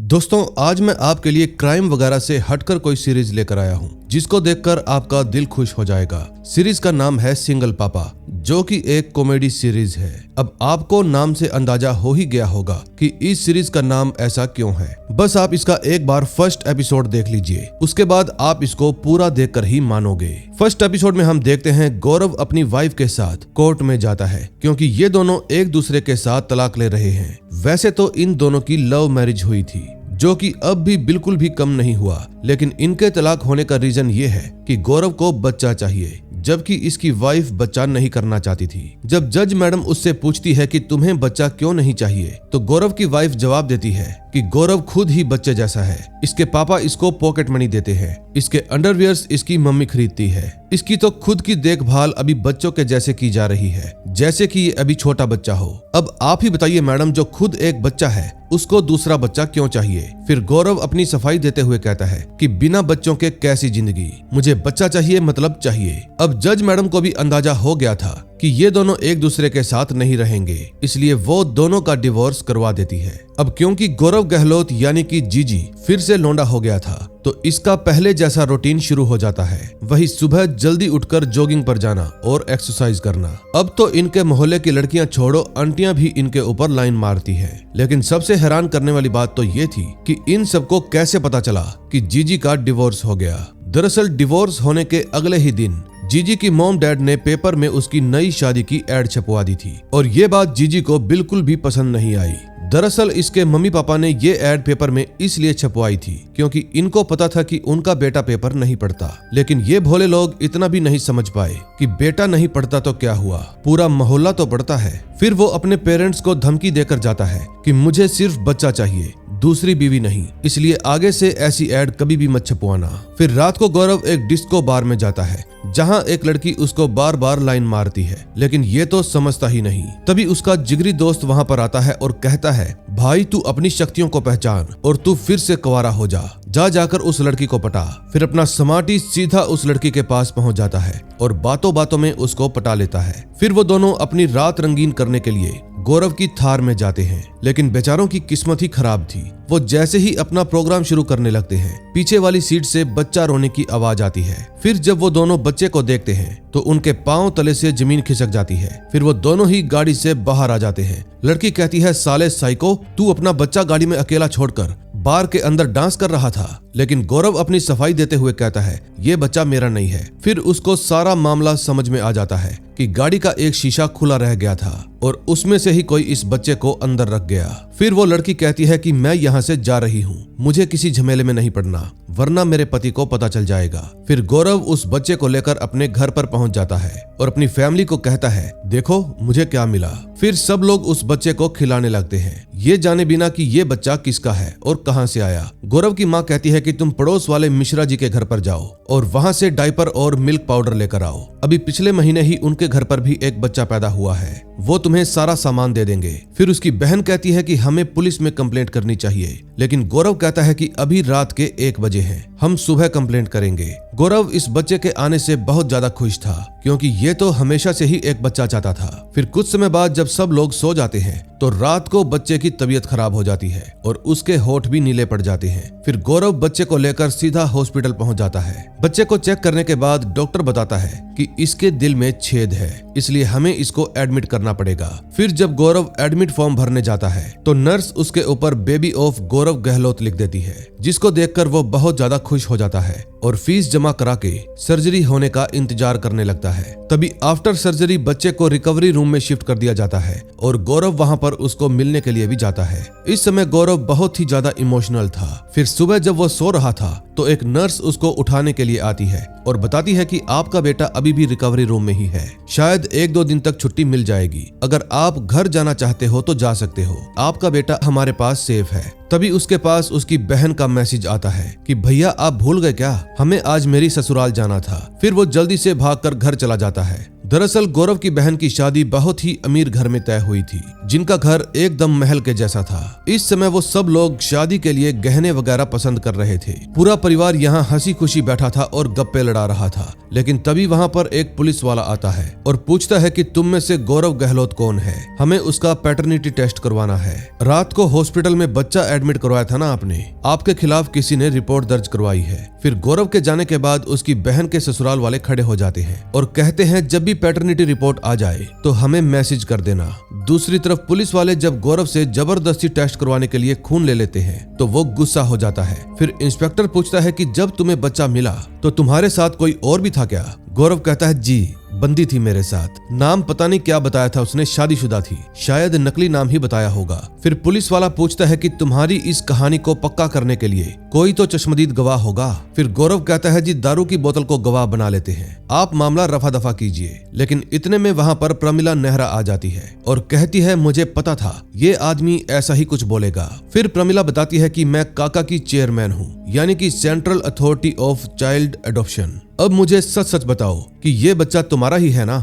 दोस्तों आज मैं आपके लिए क्राइम वगैरह से हटकर कोई सीरीज लेकर आया हूँ जिसको देखकर आपका दिल खुश हो जाएगा। सीरीज का नाम है सिंगल पापा, जो कि एक कॉमेडी सीरीज है। अब आपको नाम से अंदाजा हो ही गया होगा कि इस सीरीज का नाम ऐसा क्यों है। बस आप इसका एक बार फर्स्ट एपिसोड देख लीजिए, उसके बाद आप इसको पूरा देखकर ही मानोगे। फर्स्ट एपिसोड में हम देखते हैं गौरव अपनी वाइफ के साथ कोर्ट में जाता है क्योंकि ये दोनों एक दूसरे के साथ तलाक ले रहे हैं। वैसे तो इन दोनों की लव मैरिज हुई थी, जो कि अब भी बिल्कुल भी कम नहीं हुआ, लेकिन इनके तलाक होने का रीजन ये है कि गौरव को बच्चा चाहिए, जबकि इसकी वाइफ बच्चा नहीं करना चाहती थी। जब जज मैडम उससे पूछती है कि तुम्हें बच्चा क्यों नहीं चाहिए, तो गौरव की वाइफ जवाब देती है कि गौरव खुद ही बच्चे जैसा है। इसके पापा इसको पॉकेट मनी देते हैं, इसके अंडरवियर्स इसकी मम्मी खरीदती है, इसकी तो खुद की देखभाल अभी बच्चों के जैसे की जा रही है, जैसे कि ये अभी छोटा बच्चा हो। अब आप ही बताइए मैडम, जो खुद एक बच्चा है उसको दूसरा बच्चा क्यों चाहिए? फिर गौरव अपनी सफाई देते हुए कहता है कि बिना बच्चों के कैसी जिंदगी, मुझे बच्चा चाहिए मतलब चाहिए। अब जज मैडम को भी अंदाजा हो गया था कि ये दोनों एक दूसरे के साथ नहीं रहेंगे, इसलिए वो दोनों का डिवोर्स करवा देती है। अब क्योंकि गौरव गहलोत यानी कि जीजी फिर से लौंडा हो गया था, तो इसका पहले जैसा रूटीन शुरू हो जाता है, वही सुबह जल्दी उठकर जॉगिंग पर जाना और एक्सरसाइज करना। अब तो इनके मोहल्ले की लड़कियां छोड़ो, आंटियां भी इनके ऊपर लाइन मारती है। लेकिन सबसे हैरान करने वाली बात तो ये थी कि इन सबको कैसे पता चला कि जीजी का डिवोर्स हो गया। दरअसल डिवोर्स होने के अगले ही दिन जीजी की मॉम डैड ने पेपर में उसकी नई शादी की एड छपवा दी थी, और ये बात जीजी को बिल्कुल भी पसंद नहीं आई। दरअसल इसके मम्मी पापा ने ये एड पेपर में इसलिए छपवाई थी क्योंकि इनको पता था कि उनका बेटा पेपर नहीं पढ़ता। लेकिन ये भोले लोग इतना भी नहीं समझ पाए कि बेटा नहीं पढ़ता तो क्या हुआ, पूरा मोहल्ला तो पढ़ता है। फिर वो अपने पेरेंट्स को धमकी देकर जाता है कि मुझे सिर्फ बच्चा चाहिए, दूसरी बीवी नहीं, इसलिए आगे से ऐसी एड कभी भी मत छपवाना। फिर रात को गौरव एक डिस्को बार में जाता है जहां एक लड़की उसको बार बार लाइन मारती है, लेकिन ये तो समझता ही नहीं। तभी उसका जिगरी दोस्त वहां पर आता है और कहता है, भाई तू अपनी शक्तियों को पहचान और तू फिर से कुंवारा हो जाकर उस लड़की को पटा। फिर अपना समाटी सीधा उस लड़की के पास पहुंच जाता है और बातों बातों में उसको पटा लेता है। फिर वो दोनों अपनी रात रंगीन करने के लिए गौरव की थार में जाते हैं, लेकिन बेचारों की किस्मत ही खराब थी। वो जैसे ही अपना प्रोग्राम शुरू करने लगते हैं, पीछे वाली सीट से बच्चा रोने की आवाज आती है। फिर जब वो दोनों बच्चे को देखते हैं तो उनके पांव तले से जमीन खिसक जाती है। फिर वो दोनों ही गाड़ी से बाहर आ जाते हैं। लड़की कहती है, साले साइको, तू अपना बच्चा गाड़ी में अकेला छोड़कर बार के अंदर डांस कर रहा था। लेकिन गौरव अपनी सफाई देते हुए कहता है, ये बच्चा मेरा नहीं है। फिर उसको सारा मामला समझ में आ जाता है कि गाड़ी का एक शीशा खुला रह गया था और उसमें से ही कोई इस बच्चे को अंदर रख गया। फिर वो लड़की कहती है कि मैं यहाँ से जा रही हूँ, मुझे किसी झमेले में नहीं पड़ना, वरना मेरे पति को पता चल जाएगा। फिर गौरव उस बच्चे को लेकर अपने घर पर पहुंच जाता है और अपनी फैमिली को कहता है, देखो मुझे क्या मिला। फिर सब लोग उस बच्चे को खिलाने लगते हैं, ये जाने बिना कि ये बच्चा किसका है और कहां से आया। गौरव की मां कहती है कि तुम पड़ोस वाले मिश्रा जी के घर पर जाओ और वहां से डायपर और मिल्क पाउडर लेकर आओ। अभी पिछले महीने ही उनके घर पर भी एक बच्चा पैदा हुआ है, वो तुम्हें सारा सामान दे देंगे। फिर उसकी बहन कहती है कि हमें पुलिस में कंप्लेंट करनी चाहिए, लेकिन गौरव कहता है कि अभी रात के 1 बजे है, हम सुबह कंप्लेंट करेंगे। गौरव इस बच्चे के आने से बहुत ज्यादा खुश था क्योंकि ये तो हमेशा से ही एक बच्चा चाहता था। फिर कुछ समय बाद जब सब लोग सो जाते हैं तो रात को बच्चे की तबीयत खराब हो जाती है और उसके होठ भी नीले पड़ जाते हैं। फिर गौरव बच्चे को लेकर सीधा हॉस्पिटल पहुंच जाता है। बच्चे को चेक करने के बाद डॉक्टर बताता है कि इसके दिल में छेद है, इसलिए हमें इसको एडमिट करना पड़ेगा। फिर जब गौरव एडमिट फॉर्म भरने जाता है तो नर्स उसके ऊपर बेबी ऑफ गौरव गहलोत लिख देती है, जिसको देखकर वो बहुत ज्यादा खुश हो जाता है और फीस जमा करा के सर्जरी होने का इंतजार करने लगता है। तभी आफ्टर सर्जरी बच्चे को रिकवरी रूम में शिफ्ट कर दिया जाता है और गौरव वहां पर उसको मिलने के लिए भी जाता है। इस समय गौरव बहुत ही ज्यादा इमोशनल था। फिर सुबह जब वो सो रहा था तो एक नर्स उसको उठाने के लिए आती है और बताती है कि आपका बेटा अभी भी रिकवरी रूम में ही है, शायद 1-2 दिन तक छुट्टी मिल जाएगी, अगर आप घर जाना चाहते हो तो जा सकते हो, आपका बेटा हमारे पास सेफ है। तभी उसके पास उसकी बहन का मैसेज आता है कि भैया आप भूल गए क्या, हमें आज मेरी ससुराल जाना था। फिर वो जल्दी से भागकर घर चला जाता है। दरअसल गौरव की बहन की शादी बहुत ही अमीर घर में तय हुई थी, जिनका घर एकदम महल के जैसा था। इस समय वो सब लोग शादी के लिए गहने वगैरह पसंद कर रहे थे। पूरा परिवार यहाँ हंसी खुशी बैठा था और गप्पे लड़ा रहा था। लेकिन तभी वहाँ पर एक पुलिस वाला आता है और पूछता है कि तुम में से गौरव गहलोत कौन है, हमें उसका पैटर्निटी टेस्ट करवाना है। रात को हॉस्पिटल में बच्चा एडमिट करवाया था ना आपने, आपके खिलाफ किसी ने रिपोर्ट दर्ज करवाई है। फिर गौरव के जाने के बाद उसकी बहन के ससुराल वाले खड़े हो जाते हैं और कहते हैं जब भी पैटर्निटी रिपोर्ट आ जाए तो हमें मैसेज कर देना। दूसरी तरफ पुलिस वाले जब गौरव से जबरदस्ती टेस्ट करवाने के लिए खून ले लेते हैं तो वो गुस्सा हो जाता है। फिर इंस्पेक्टर पूछता है कि जब तुम्हें बच्चा मिला तो तुम्हारे साथ कोई और भी था क्या? गौरव कहता है जी, बंदी थी मेरे साथ। नाम पता नहीं क्या बताया था उसने, शादीशुदा थी, शायद नकली नाम ही बताया होगा। फिर पुलिस वाला पूछता है कि तुम्हारी इस कहानी को पक्का करने के लिए कोई तो चश्मदीद गवाह होगा। फिर गौरव कहता है जी, दारू की बोतल को गवाह बना लेते हैं, आप मामला रफा दफा कीजिए। लेकिन इतने में वहाँ पर प्रमिला नेहरा आ जाती है और कहती है मुझे पता था ये आदमी ऐसा ही कुछ बोलेगा। फिर प्रमिला बताती है कि मैं काका की चेयरमैन हूँ, यानी कि central authority of child adoption. अब मुझे सच सच बताओ कि ये बच्चा तुम्हारा ही है ना?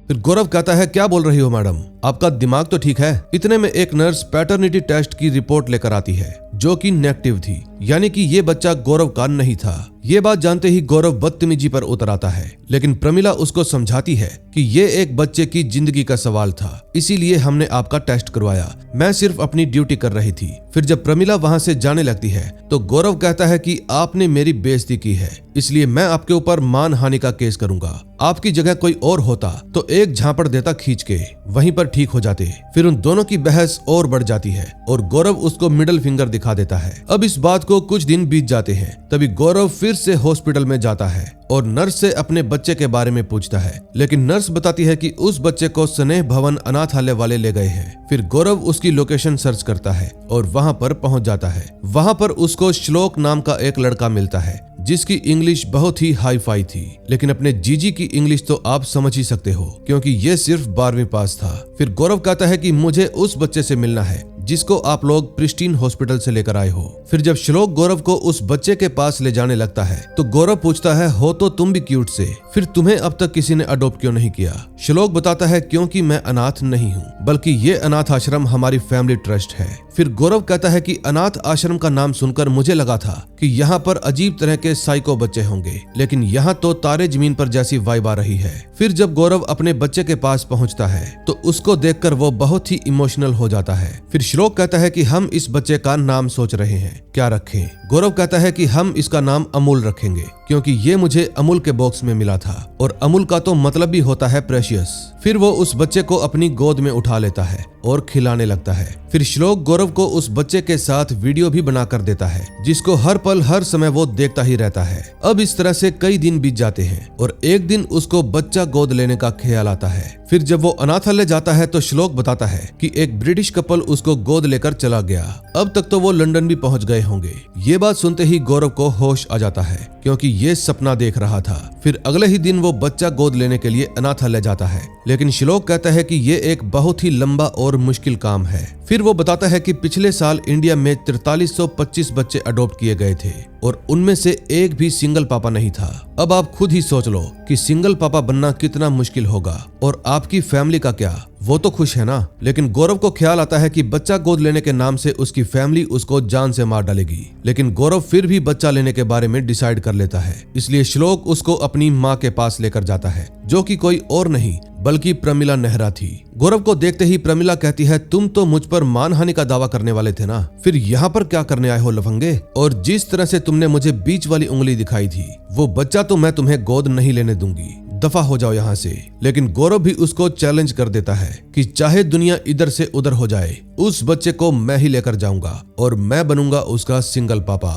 फिर गौरव कहता है क्या बोल रही हो मैडम, आपका दिमाग तो ठीक है। इतने में एक नर्स पैटर्निटी टेस्ट की रिपोर्ट लेकर आती है जो कि नेगेटिव थी, यानी कि ये बच्चा गौरव का नहीं था। ये बात जानते ही गौरव बदतमीजी पर उतर आता है, लेकिन प्रमिला उसको समझाती है कि ये एक बच्चे की जिंदगी का सवाल था, इसीलिए हमने आपका टेस्ट करवाया, मैं सिर्फ अपनी ड्यूटी कर रही थी। फिर जब प्रमिला वहां से जाने लगती है तो गौरव कहता है कि आपने मेरी बेइज्जती की है, इसलिए मैं आपके ऊपर मानहानि का केस करूंगा। आपकी जगह कोई और होता तो एक झापड़ देता खींच के, वहीं पर ठीक हो जाते। फिर उन दोनों की बहस और बढ़ जाती है और गौरव उसको मिडिल फिंगर दिखा देता है। अब इस बात को कुछ दिन बीत जाते हैं, तभी गौरव फिर से हॉस्पिटल में जाता है और नर्स से अपने बच्चे के बारे में पूछता है, लेकिन नर्स बताती है कि उस बच्चे को स्नेह भवन अनाथालय वाले ले गए हैं। फिर गौरव उसकी लोकेशन सर्च करता है और वहां पर पहुंच जाता है। वहां पर उसको श्लोक नाम का एक लड़का मिलता है जिसकी इंग्लिश बहुत ही हाई फाई थी, लेकिन अपने जीजी की इंग्लिश तो आप समझ ही सकते हो क्योंकि ये सिर्फ 12वीं पास था। फिर गौरव कहता है कि मुझे उस बच्चे से मिलना है जिसको आप लोग प्रिस्टीन हॉस्पिटल से लेकर आए हो। फिर जब श्लोक गौरव को उस बच्चे के पास ले जाने लगता है तो गौरव पूछता है हो तो तुम भी क्यूट से, फिर तुम्हें अब तक किसी ने अडॉप्ट क्यों नहीं किया? श्लोक बताता है क्योंकि मैं अनाथ नहीं हूँ, बल्कि ये अनाथ आश्रम हमारी फैमिली ट्रस्ट है। फिर गौरव कहता है कि अनाथ आश्रम का नाम सुनकर मुझे लगा था कि यहाँ पर अजीब तरह के साइको बच्चे होंगे, लेकिन यहाँ तो तारे जमीन पर जैसी वाइब आ रही है। फिर जब गौरव अपने बच्चे के पास पहुँचता है तो उसको देखकर वो बहुत ही इमोशनल हो जाता है। फिर श्लोक कहता है कि हम इस बच्चे का नाम सोच रहे हैं, क्या रखें? गौरव कहता है कि हम इसका नाम अमूल रखेंगे क्योंकि ये मुझे अमूल के बॉक्स में मिला था और अमूल का तो मतलब भी होता है प्रेशियस। फिर वो उस बच्चे को अपनी गोद में उठा लेता है और खिलाने लगता है। फिर श्लोक गौरव को उस बच्चे के साथ वीडियो भी बना कर देता है जिसको हर पल हर समय वो देखता ही रहता है। अब इस तरह से कई दिन बीत जाते हैं और एक दिन उसको बच्चा गोद लेने का ख्याल आता है। फिर जब वो अनाथालय जाता है तो श्लोक बताता है कि एक ब्रिटिश कपल उसको गोद लेकर चला गया। अब तक तो वो लंदन भी पहुंच गए होंगे। ये बात सुनते ही गौरव को होश आ जाता है क्योंकि ये सपना देख रहा था। फिर अगले ही दिन वो बच्चा गोद लेने के लिए अनाथालय जाता है, लेकिन श्लोक कहता है कि ये एक बहुत ही लंबा और मुश्किल काम है। फिर वो बताता है कि पिछले साल इंडिया में 4325 बच्चे अडॉप्ट किए गए थे और उनमें से एक भी सिंगल पापा नहीं था। अब आप खुद ही सोच लो कि सिंगल पापा बनना कितना मुश्किल होगा। और आपकी फैमिली का क्या, वो तो खुश है ना? लेकिन गौरव को ख्याल आता है कि बच्चा गोद लेने के नाम से उसकी फैमिली उसको जान से मार डालेगी, लेकिन गौरव फिर भी बच्चा लेने के बारे में डिसाइड कर लेता है। इसलिए श्लोक उसको अपनी माँ के पास लेकर जाता है जो कि कोई और नहीं बल्कि प्रमिला नेहरा थी। गौरव को देखते ही प्रमिला कहती है तुम तो मुझ पर मानहानि का दावा करने वाले थे ना, फिर यहाँ पर क्या करने आए हो लफंगे? और जिस तरह से तुमने मुझे बीच वाली उंगली दिखाई थी वो बच्चा तो मैं तुम्हें गोद नहीं लेने दूंगी, दफा हो जाओ यहाँ से। लेकिन गौरव भी उसको चैलेंज कर देता है कि चाहे दुनिया इधर से उधर हो जाए, उस बच्चे को मैं ही लेकर जाऊंगा और मैं बनूंगा उसका सिंगल पापा।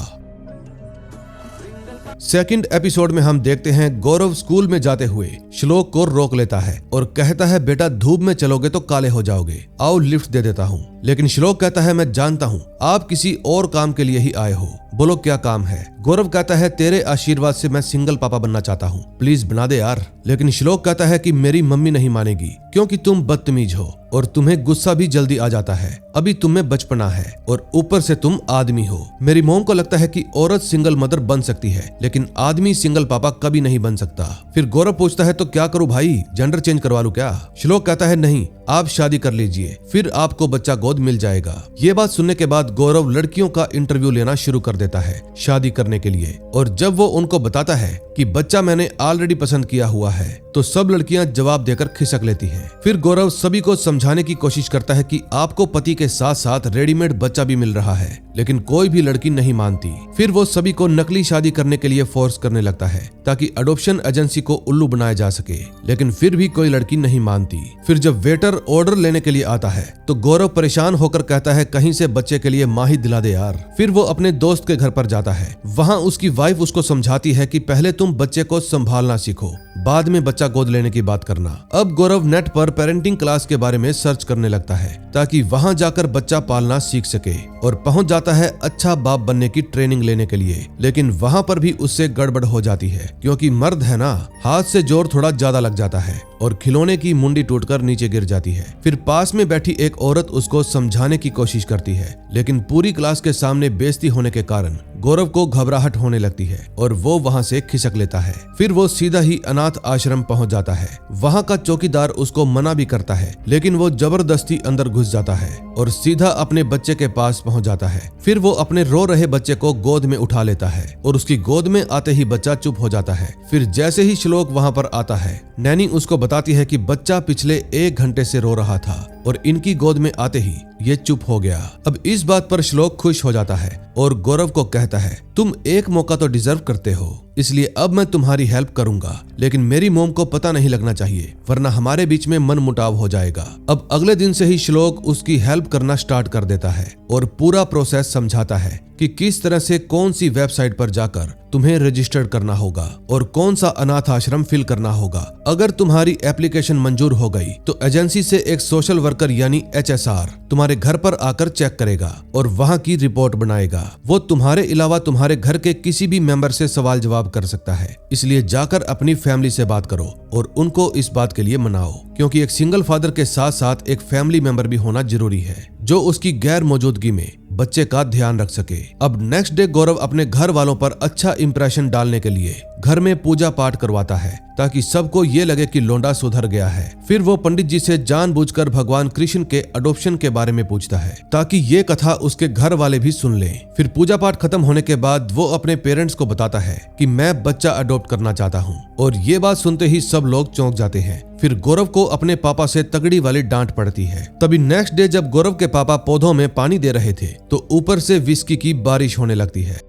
सेकंड एपिसोड में हम देखते हैं गौरव स्कूल में जाते हुए श्लोक को रोक लेता है और कहता है बेटा धूप में चलोगे तो काले हो जाओगे, आओ लिफ्ट दे देता हूँ। लेकिन श्लोक कहता है मैं जानता हूँ आप किसी और काम के लिए ही आए हो, बोलो क्या काम है। गौरव कहता है तेरे आशीर्वाद से मैं सिंगल पापा बनना चाहता हूँ, प्लीज बना दे यार। लेकिन श्लोक कहता है कि मेरी मम्मी नहीं मानेगी क्योंकि तुम बदतमीज हो और तुम्हें गुस्सा भी जल्दी आ जाता है, अभी तुम में बचपना है और ऊपर से तुम आदमी हो। मेरी मोम को लगता है कि औरत सिंगल मदर बन सकती है लेकिन आदमी सिंगल पापा कभी नहीं बन सकता। फिर गौरव पूछता है तो क्या करूं भाई, जेंडर चेंज करवा लूं क्या? श्लोक कहता है नहीं, आप शादी कर लीजिए, फिर आपको बच्चा गोद मिल जाएगा। ये बात सुनने के बाद गौरव लड़कियों का इंटरव्यू लेना शुरू कर देता है शादी करने के लिए, और जब वो उनको बताता है कि बच्चा मैंने ऑलरेडी पसंद किया हुआ है तो सब लड़कियां जवाब देकर खिसक लेती हैं। फिर गौरव सभी को समझाने की कोशिश करता है कि आपको पति के साथ साथ रेडीमेड बच्चा भी मिल रहा है, लेकिन कोई भी लड़की नहीं मानती। फिर वो सभी को नकली शादी करने के लिए फोर्स करने लगता है ताकि अडॉप्शन एजेंसी को उल्लू बनाया जा सके, लेकिन फिर भी कोई लड़की नहीं मानती। फिर जब वेटर ऑर्डर लेने के लिए आता है तो गौरव परेशान होकर कहता है कहीं से बच्चे के लिए माही दिला दे यार। फिर वो अपने दोस्त के घर पर जाता है, वहाँ उसकी वाइफ उसको समझाती है कि पहले तुम बच्चे को संभालना सीखो, बाद में बच्चा गोद लेने की बात करना। अब गौरव नेट पर पेरेंटिंग क्लास के बारे में सर्च करने लगता है ताकि वहां जाकर बच्चा पालना सीख सके, और पहुंच जाता है अच्छा बाप बनने की ट्रेनिंग लेने के लिए। लेकिन वहां पर भी उससे गड़बड़ हो जाती है क्योंकि मर्द है ना, हाथ से जोर थोड़ा ज्यादा लग जाता है और खिलौने की मुंडी टूटकर नीचे गिर जाती है। फिर पास में बैठी एक औरत उसको समझाने की कोशिश करती है, लेकिन पूरी क्लास के सामने बेइज्जती होने के कारण गौरव को घबराहट होने लगती है और वो वहां से खिसक लेता है। फिर वो सीधा ही अनाथ आश्रम पहुंच जाता है। वहां का चौकीदार उसको मना भी करता है, लेकिन वो जबरदस्ती अंदर घुस जाता है और सीधा अपने बच्चे के पास पहुंच जाता है। फिर वो अपने रो रहे बच्चे को गोद में उठा लेता है और उसकी गोद में आते ही बच्चा चुप हो जाता है। फिर जैसे ही श्लोक वहां पर आता है, नैनी उसको बताती है कि बच्चा पिछले 1 घंटे से रो रहा था और इनकी गोद में आते ही ये चुप हो गया। अब इस बात पर श्लोक खुश हो जाता है और गौरव को कहता है तुम एक मौका तो डिजर्व करते हो, इसलिए अब मैं तुम्हारी हेल्प करूंगा, लेकिन मेरी मोम को पता नहीं लगना चाहिए वरना हमारे बीच में मन मुटाव हो जाएगा। अब अगले दिन से ही श्लोक उसकी हेल्प करना स्टार्ट कर देता है और पूरा प्रोसेस समझाता है कि किस तरह से कौन सी वेबसाइट पर जाकर तुम्हें रजिस्टर करना होगा और कौन सा अनाथ आश्रम फिल करना होगा। अगर तुम्हारी एप्लीकेशन मंजूर हो गई तो एजेंसी से एक सोशल वर्कर यानी HSR तुम्हारे घर पर आकर चेक करेगा और वहां की रिपोर्ट बनाएगा। वो तुम्हारे अलावा तुम्हारे घर के किसी भी मेंबर से सवाल जवाब कर सकता है, इसलिए जाकर अपनी फैमिली से बात करो और उनको इस बात के लिए मनाओ, क्योंकि एक सिंगल फादर के साथ साथ एक फैमिली मेंबर भी होना जरूरी है जो उसकी गैर मौजूदगी में बच्चे का ध्यान रख सके। अब नेक्स्ट डे गौरव अपने घर वालों पर अच्छा इंप्रेशन डालने के लिए घर में पूजा पाठ करवाता है ताकि सबको ये लगे कि लोंडा सुधर गया है। फिर वो पंडित जी से जानबूझकर भगवान कृष्ण के अडॉप्शन के बारे में पूछता है ताकि ये कथा उसके घर वाले भी सुन लें। फिर पूजा पाठ खत्म होने के बाद वो अपने पेरेंट्स को बताता है कि मैं बच्चा अडॉप्ट करना चाहता हूँ, और ये बात सुनते ही सब लोग चौंक जाते हैं। फिर गौरव को अपने पापा से तगड़ी वाली डांट पड़ती है। तभी नेक्स्ट डे जब गौरव के पापा पौधों में पानी दे रहे थे तो ऊपर से विस्की की बारिश होने लगती है।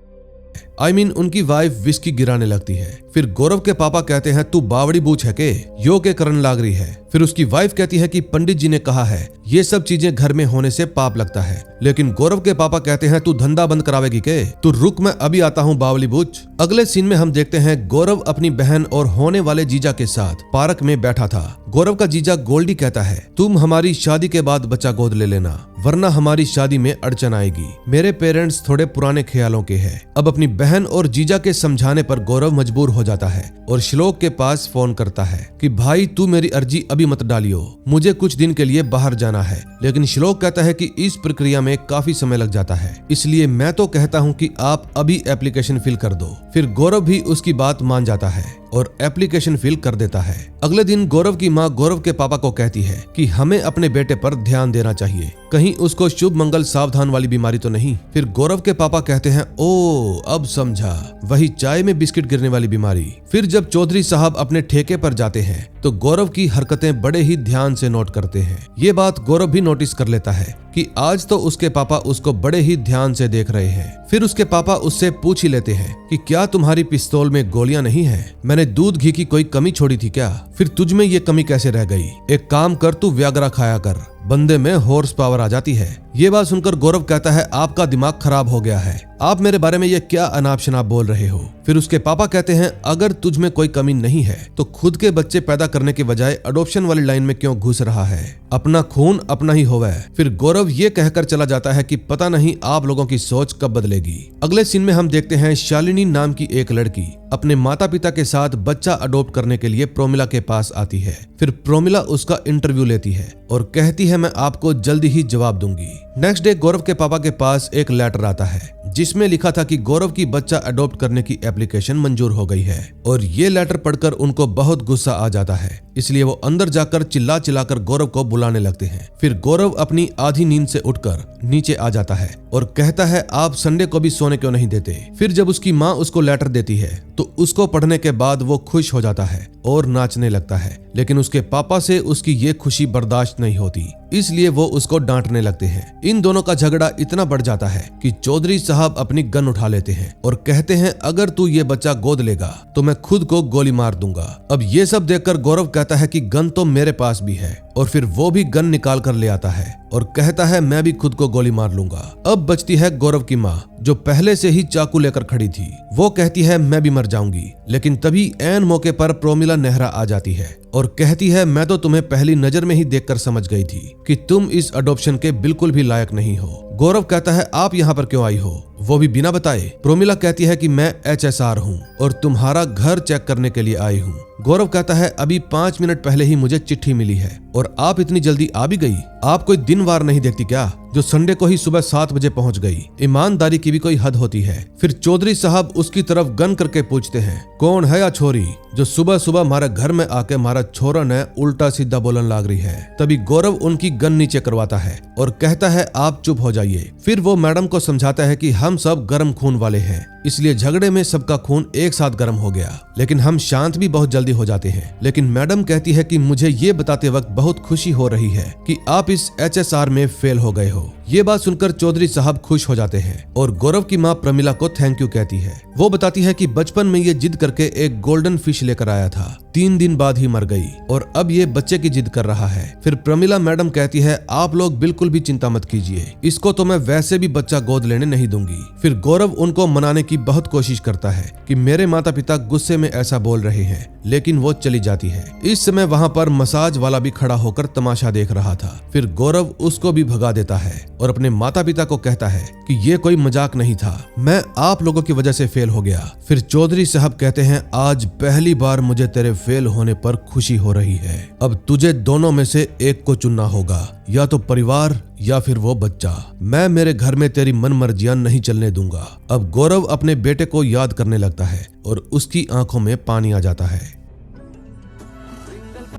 उनकी वाइफ विस्की गिराने लगती है। फिर गौरव के पापा कहते हैं तू बावड़ी बूझ है के यो के करण लाग रही है। फिर उसकी वाइफ कहती है कि पंडित जी ने कहा है ये सब चीजें घर में होने से पाप लगता है, लेकिन गौरव के पापा कहते हैं तू धंधा बंद करावेगी के, तू रुक मैं अभी आता हूँ बावली बूझ। अगले सीन में हम देखते हैं गौरव अपनी बहन और होने वाले जीजा के साथ पार्क में बैठा था। गौरव का जीजा गोल्डी कहता है तुम हमारी शादी के बाद बच्चा गोद ले लेना वरना हमारी शादी में अड़चन आएगी। मेरे पेरेंट्स थोड़े पुराने ख्यालों के हैं। अब अपनी बहन और जीजा के समझाने पर गौरव मजबूर हो जाता है और श्लोक के पास फोन करता है कि भाई तू मेरी अर्जी अभी मत डालियो, मुझे कुछ दिन के लिए बाहर जाना है। लेकिन श्लोक कहता है कि इस प्रक्रिया में काफी समय लग जाता है, इसलिए मैं तो कहता हूँ कि आप अभी एप्लीकेशन फिल कर दो। फिर गौरव भी उसकी बात मान जाता है और एप्लीकेशन फिल कर देता है। अगले दिन गौरव की माँ गौरव के पापा को कहती है कि हमें अपने बेटे पर ध्यान देना चाहिए, कहीं उसको शुभ मंगल सावधान वाली बीमारी तो नहीं। फिर गौरव के पापा कहते हैं ओ अब समझा, वही चाय में बिस्किट गिरने वाली बीमारी। फिर जब चौधरी साहब अपने ठेके पर जाते हैं तो गौरव की हरकतें बड़े ही ध्यान से नोट करते हैं। ये बात गौरव भी नोटिस कर लेता है कि आज तो उसके पापा उसको बड़े ही ध्यान से देख रहे हैं। फिर उसके पापा उससे पूछ ही लेते हैं कि क्या तुम्हारी पिस्तौल में गोलियां नहीं है, मैंने दूध घी की कोई कमी छोड़ी थी क्या, फिर तुझ में ये कमी कैसे रह गई, एक काम कर तू व्याग्रा खाया कर। बंदे में हॉर्स पावर आ जाती है। ये बात सुनकर गौरव कहता है आपका दिमाग खराब हो गया है, आप मेरे बारे में ये क्या अनाप शनाप बोल रहे हो। फिर उसके पापा कहते हैं अगर तुझ में कोई कमी नहीं है तो खुद के बच्चे पैदा करने के बजाय अडॉप्शन वाली लाइन में क्यों घुस रहा है, अपना खून अपना ही होवे। फिर गौरव ये कहकर चला जाता है कि पता नहीं आप लोगों की सोच कब बदलेगी। अगले सीन में हम देखते हैं शालिनी नाम की एक लड़की अपने माता पिता के साथ बच्चा अडॉप्ट करने के लिए प्रोमिला के पास आती है। फिर प्रोमिला उसका इंटरव्यू लेती है और कहती है मैं आपको जल्दी ही जवाब दूंगी। नेक्स्ट डे गौरव के पापा के पास एक लेटर आता है जिसमें लिखा था कि गौरव की बच्चा अडॉप्ट करने की एप्लीकेशन मंजूर हो गई है और ये लेटर पढ़कर उनको बहुत गुस्सा आ जाता है, इसलिए वो अंदर जाकर चिल्ला चिल्लाकर गौरव को बुलाने लगते हैं। फिर गौरव अपनी आधी नींद से उठकर नीचे आ जाता है और कहता है आप संडे को भी सोने क्यों नहीं देते। फिर जब उसकी माँ उसको लेटर देती है तो उसको पढ़ने के बाद वो खुश हो जाता है और नाचने लगता है, लेकिन उसके पापा से उसकी ये खुशी बर्दाश्त नहीं होती, इसलिए वो उसको डांटने लगते हैं। इन दोनों का झगड़ा इतना बढ़ जाता है कि चौधरी साहब अपनी गन उठा लेते हैं और कहते हैं अगर तू ये बच्चा गोद लेगा तो मैं खुद को गोली मार दूंगा। अब ये सब देखकर गौरव कहता है कि गन तो मेरे पास भी है और फिर वो भी गन निकाल कर ले आता है और कहता है मैं भी खुद को गोली मार लूंगा। अब बचती है गौरव की माँ जो पहले से ही चाकू लेकर खड़ी थी। वो कहती है मैं भी मर जाऊंगी, लेकिन तभी ऐन मौके पर प्रोमिला नेहरा आ जाती है और कहती है मैं तो तुम्हें पहली नजर में ही देखकर समझ गई थी कि तुम इस अडॉप्शन के बिल्कुल भी लायक नहीं हो। गौरव कहता है आप यहाँ पर क्यों आई हो, वो भी बिना बताए। प्रोमिला कहती है कि मैं HSR हूँ और तुम्हारा घर चेक करने के लिए आई हूँ। गौरव कहता है अभी 5 मिनट पहले ही मुझे चिट्ठी मिली है और आप इतनी जल्दी आ भी गई, आप कोई दिन वार नहीं देखती क्या जो संडे को ही सुबह 7 बजे पहुंच गई। ईमानदारी की भी कोई हद होती है। फिर चौधरी साहब उसकी तरफ गन करके पूछते हैं कौन है या छोरी जो सुबह सुबह हमारे घर में आके हमारा छोरा ने उल्टा सीधा बोलन लाग रही है। तभी गौरव उनकी गन नीचे करवाता है और कहता है आप चुप हो जाइए। फिर वो मैडम को समझाता है कि हम सब गर्म खून वाले हैं, इसलिए झगड़े में सबका खून एक साथ गर्म हो गया, लेकिन हम शांत भी बहुत जल्दी हो जाते हैं। लेकिन मैडम कहती है कि मुझे ये बताते वक्त बहुत खुशी हो रही है कि आप इस HSR में फेल हो गए हो। ये बात सुनकर चौधरी साहब खुश हो जाते हैं और गौरव की माँ प्रमिला को थैंक यू कहती है। वो बताती है कि बचपन में ये जिद करके एक गोल्डन फिश लेकर आया था, 3 दिन बाद ही मर गई और अब ये बच्चे की जिद कर रहा है। फिर प्रमिला मैडम कहती है आप लोग बिल्कुल भी चिंता मत कीजिए, इसको तो मैं वैसे भी बच्चा गोद लेने नहीं दूंगी। फिर गौरव उनको मनाने की बहुत कोशिश करता है कि मेरे माता पिता गुस्से में ऐसा बोल रहे हैं, लेकिन वो चली जाती है। इस समय वहाँ पर मसाज वाला भी खड़ा होकर तमाशा देख रहा था। फिर गौरव उसको भी भगा देता है और अपने माता पिता को कहता है कि ये कोई मजाक नहीं था, मैं आप लोगों की वजह से फेल हो गया। फिर चौधरी साहब कहते हैं आज पहली बार मुझे तेरे फेल होने पर खुशी हो रही है। अब तुझे दोनों में से एक को चुनना होगा, या तो परिवार या फिर वो बच्चा। मैं मेरे घर में तेरी मन मर्जियां नहीं चलने दूंगा। अब गौरव अपने बेटे को याद करने लगता है और उसकी आंखों में पानी आ जाता है।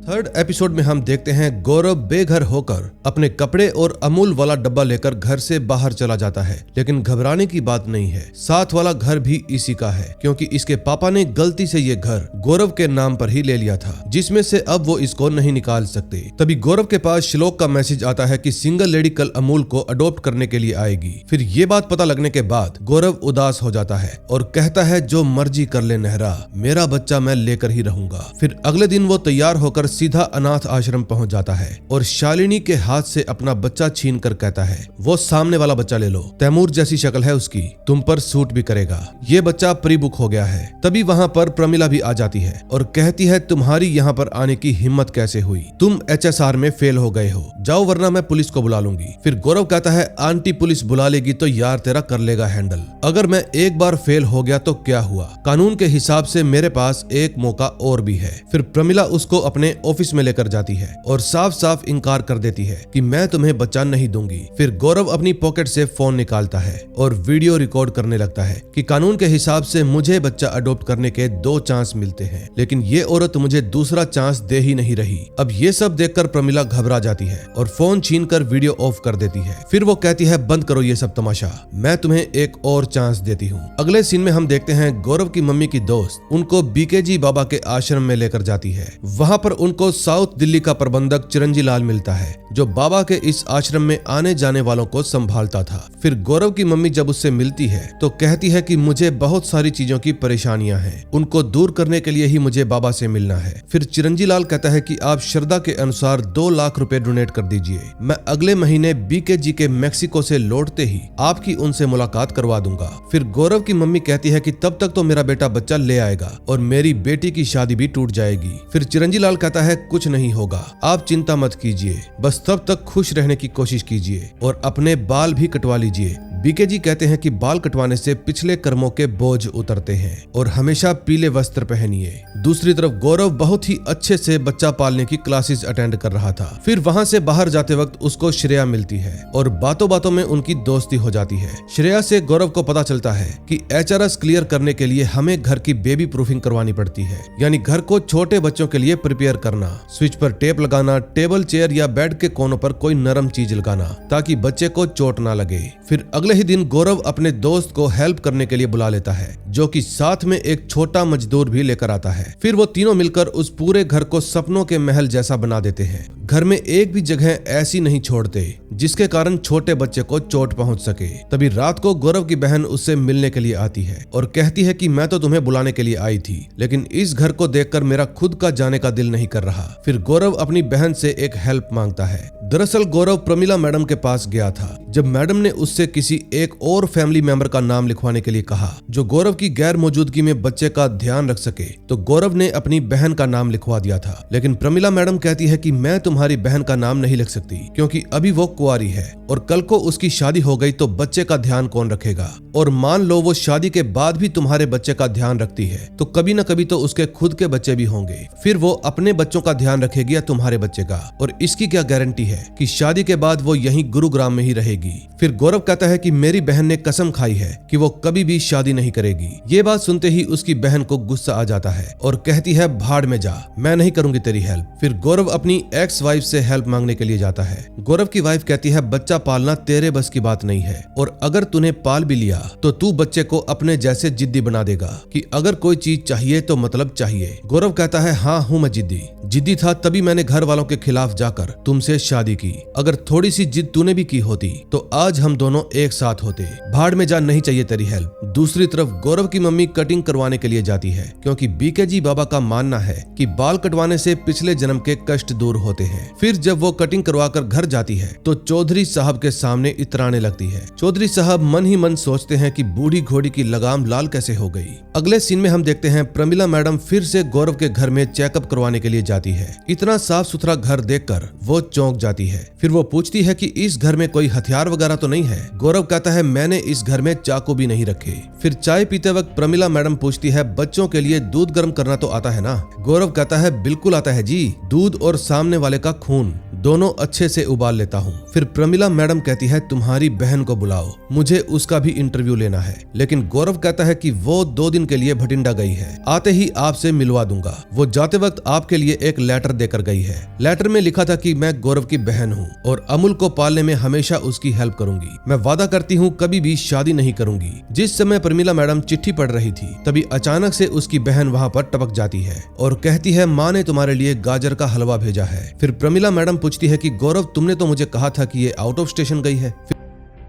थर्ड एपिसोड में हम देखते हैं गौरव बेघर होकर अपने कपड़े और अमूल वाला डब्बा लेकर घर से बाहर चला जाता है, लेकिन घबराने की बात नहीं है, साथ वाला घर भी इसी का है क्योंकि इसके पापा ने गलती से ये घर गौरव के नाम पर ही ले लिया था, जिसमें से अब वो इसको नहीं निकाल सकते। तभी गौरव के पास श्लोक का मैसेज आता है कि सिंगल लेडी कल अमूल को अडॉप्ट करने के लिए आएगी। फिर ये बात पता लगने के बाद गौरव उदास हो जाता है और कहता है जो मर्जी कर ले नेहरा, मेरा बच्चा मैं लेकर ही रहूंगा। फिर अगले दिन वो तैयार होकर सीधा अनाथ आश्रम पहुंच जाता है और शालिनी के हाथ से अपना बच्चा छीन कर कहता है वो सामने वाला बच्चा ले लो, तैमूर जैसी शक्ल है उसकी, तुम पर सूट भी करेगा, ये बच्चा प्री बुक हो गया है। तभी वहाँ पर प्रमिला भी आ जाती है और कहती है तुम्हारी यहाँ पर आने की हिम्मत कैसे हुई, तुम HSR में फेल हो गए हो, जाओ वरना मैं पुलिस को बुला लूंगी। फिर गौरव कहता है आंटी पुलिस बुला लेगी तो यार तेरा कर लेगा हैंडल, अगर मैं एक बार फेल हो गया तो क्या हुआ, कानून के हिसाब से मेरे पास एक मौका और भी है। फिर प्रमिला उसको अपने ऑफिस में लेकर जाती है और साफ साफ इनकार कर देती है कि मैं तुम्हें बच्चा नहीं दूंगी। फिर गौरव अपनी पॉकेट से फोन निकालता है और वीडियो रिकॉर्ड करने लगता है कि कानून के हिसाब से मुझे बच्चा अडॉप्ट करने के 2 चांस मिलते हैं, लेकिन ये औरत मुझे दूसरा चांस दे ही नहीं रही। अब ये सब देखकर प्रमिला घबरा जाती है और फोन छीनकर वीडियो ऑफ कर देती है। फिर वो कहती है बंद करो ये सब तमाशा, मैं तुम्हें एक और चांस देती हूँ। अगले सीन में हम देखते हैं गौरव की मम्मी की दोस्त उनको BKG बाबा के आश्रम में लेकर जाती है। वहाँ पर उनको साउथ दिल्ली का प्रबंधक चिरंजी लाल मिलता है, जो बाबा के इस आश्रम में आने जाने वालों को संभालता था। फिर गौरव की मम्मी जब उससे मिलती है तो कहती है कि मुझे बहुत सारी चीजों की परेशानियां हैं, उनको दूर करने के लिए ही मुझे बाबा से मिलना है। फिर चिरंजी लाल कहता है कि आप श्रद्धा के अनुसार 2 लाख रुपए डोनेट कर दीजिए, मैं अगले महीने बीकेजी के मेक्सिको से लौटते ही आपकी उनसे मुलाकात करवा दूंगा। फिर गौरव की मम्मी कहती है कि तब तक तो मेरा बेटा बच्चा ले आएगा और मेरी बेटी की शादी भी टूट जाएगी। फिर चिरंजी लाल कहता है कुछ नहीं होगा, आप चिंता मत कीजिए, बस तब तक खुश रहने की कोशिश कीजिए और अपने बाल भी कटवा लीजिए। बीकेजी कहते हैं कि बाल कटवाने से पिछले कर्मों के बोझ उतरते हैं और हमेशा पीले वस्त्र पहनिए। दूसरी तरफ गौरव बहुत ही अच्छे से बच्चा पालने की क्लासेस अटेंड कर रहा था। फिर वहां से बाहर जाते वक्त उसको श्रेया मिलती है और बातों बातों में उनकी दोस्ती हो जाती है। श्रेया से गौरव को पता चलता है कि एचआरएस क्लियर करने के लिए हमें घर की बेबी प्रूफिंग करवानी पड़ती है, यानी घर को छोटे बच्चों के लिए प्रिपेयर करना, स्विच पर टेप लगाना, टेबल चेयर या बेड के कोनों पर कोई नरम चीज लगाना ताकि बच्चे को चोट ना लगे। फिर अगले ही दिन गौरव अपने दोस्त को हेल्प करने के लिए बुला लेता है, जो कि साथ में एक छोटा मजदूर भी लेकर आता है। फिर वो तीनों मिलकर उस पूरे घर को सपनों के महल जैसा बना देते हैं। घर में एक भी जगह ऐसी नहीं छोड़ते जिसके कारण छोटे बच्चे को चोट पहुंच सके। तभी रात को गौरव की बहन उससे मिलने के लिए आती है और कहती है कि मैं तो तुम्हें बुलाने के लिए आई थी, लेकिन इस घर को देखकर मेरा खुद का जाने का दिल नहीं कर रहा। फिर गौरव अपनी बहन से एक हेल्प मांगता है। दरअसल गौरव प्रमिला मैडम के पास गया था। जब मैडम ने उससे किसी एक और फैमिली मेंबर का नाम लिखवाने के लिए कहा जो गौरव की गैर मौजूदगी में बच्चे का ध्यान रख सके, तो गौरव ने अपनी बहन का नाम लिखवा दिया था। लेकिन प्रमिला मैडम कहती है कि मैं तुम्हारी बहन का नाम नहीं लिख सकती क्योंकि अभी वो कुंवारी है और कल को उसकी शादी हो गई तो बच्चे का ध्यान कौन रखेगा, और मान लो वो शादी के बाद भी तुम्हारे बच्चे का ध्यान रखती है तो कभी न कभी तो उसके खुद के बच्चे भी होंगे, फिर वो अपने बच्चों का ध्यान रखेगी या तुम्हारे बच्चे का, और इसकी क्या गारंटी है कि शादी के बाद वो यहीं गुरुग्राम में ही रहेगी। फिर गौरव कहता है कि मेरी बहन ने कसम खाई है कि वो कभी भी शादी नहीं करेगी। ये बात सुनते ही उसकी बहन को गुस्सा आ जाता है और कहती है भाड़ में जा, मैं नहीं करूंगी तेरी हेल्प। फिर गौरव अपनी एक्स वाइफ से हेल्प मांगने के लिए जाता है। गौरव की वाइफ कहती है बच्चा पालना तेरे बस की बात नहीं है और अगर तूने पाल भी लिया तो तू बच्चे को अपने जैसे जिद्दी बना देगा कि अगर कोई चीज चाहिए तो मतलब चाहिए। गौरव कहता है हाँ हूँ मैं जिद्दी था, तभी मैंने घर वालों के खिलाफ जाकर तुमसे शादी की। अगर थोड़ी सी जिद तूने भी की होती तो आज हम दोनों एक साथ होते। भाड़ में जा, नहीं चाहिए तेरी हेल्प। दूसरी तरफ गौरव की मम्मी कटिंग करवाने के लिए जाती है क्योंकि बीकेजी बाबा का मानना है कि बाल कटवाने से पिछले जन्म के कष्ट दूर होते हैं। फिर जब वो कटिंग करवाकर घर जाती है तो चौधरी साहब के सामने इतराने लगती है। चौधरी साहब मन ही मन सोचते हैं कि बूढ़ी घोड़ी की लगाम लाल कैसे हो गई। अगले सीन में हम देखते हैं प्रमिला मैडम फिर से गौरव के घर में चेकअप करवाने के लिए जाती है। इतना साफ सुथरा घर देखकर वो चौंक जाती है। फिर वो पूछती है कि इस घर में कोई हथियार वगैरह तो नहीं है। गौरव कहता है मैंने इस घर में चाकू भी नहीं रखे। फिर चाय पीते वक्त प्रमिला मैडम पूछती है बच्चों के लिए दूध गर्म करना तो आता है ना? गौरव कहता है बिल्कुल आता है जी, दूध और सामने वाले का खून दोनों अच्छे से उबाल लेता हूँ। फिर प्रमिला मैडम कहती है तुम्हारी बहन को बुलाओ, मुझे उसका भी इंटरव्यू लेना है। लेकिन गौरव कहता है कि वो 2 दिन के लिए भटिंडा गई है, आते ही आपसे मिलवा दूंगा। वो जाते वक्त आपके लिए एक लेटर देकर गई है। लेटर में लिखा था कि मैं गौरव की बहन हूँ और अमूल को पालने में हमेशा उसकी हेल्प करूंगी। मैं वादा करती हूँ कभी भी शादी नहीं करूंगी। जिस समय प्रमिला मैडम चिट्ठी पढ़ रही थी तभी अचानक से उसकी बहन वहाँ पर टपक जाती है और कहती है माँ ने तुम्हारे लिए गाजर का हलवा भेजा है। फिर प्रमिला मैडम पूछती है कि गौरव तुमने तो मुझे कहा था कि ये आउट ऑफ स्टेशन गई है।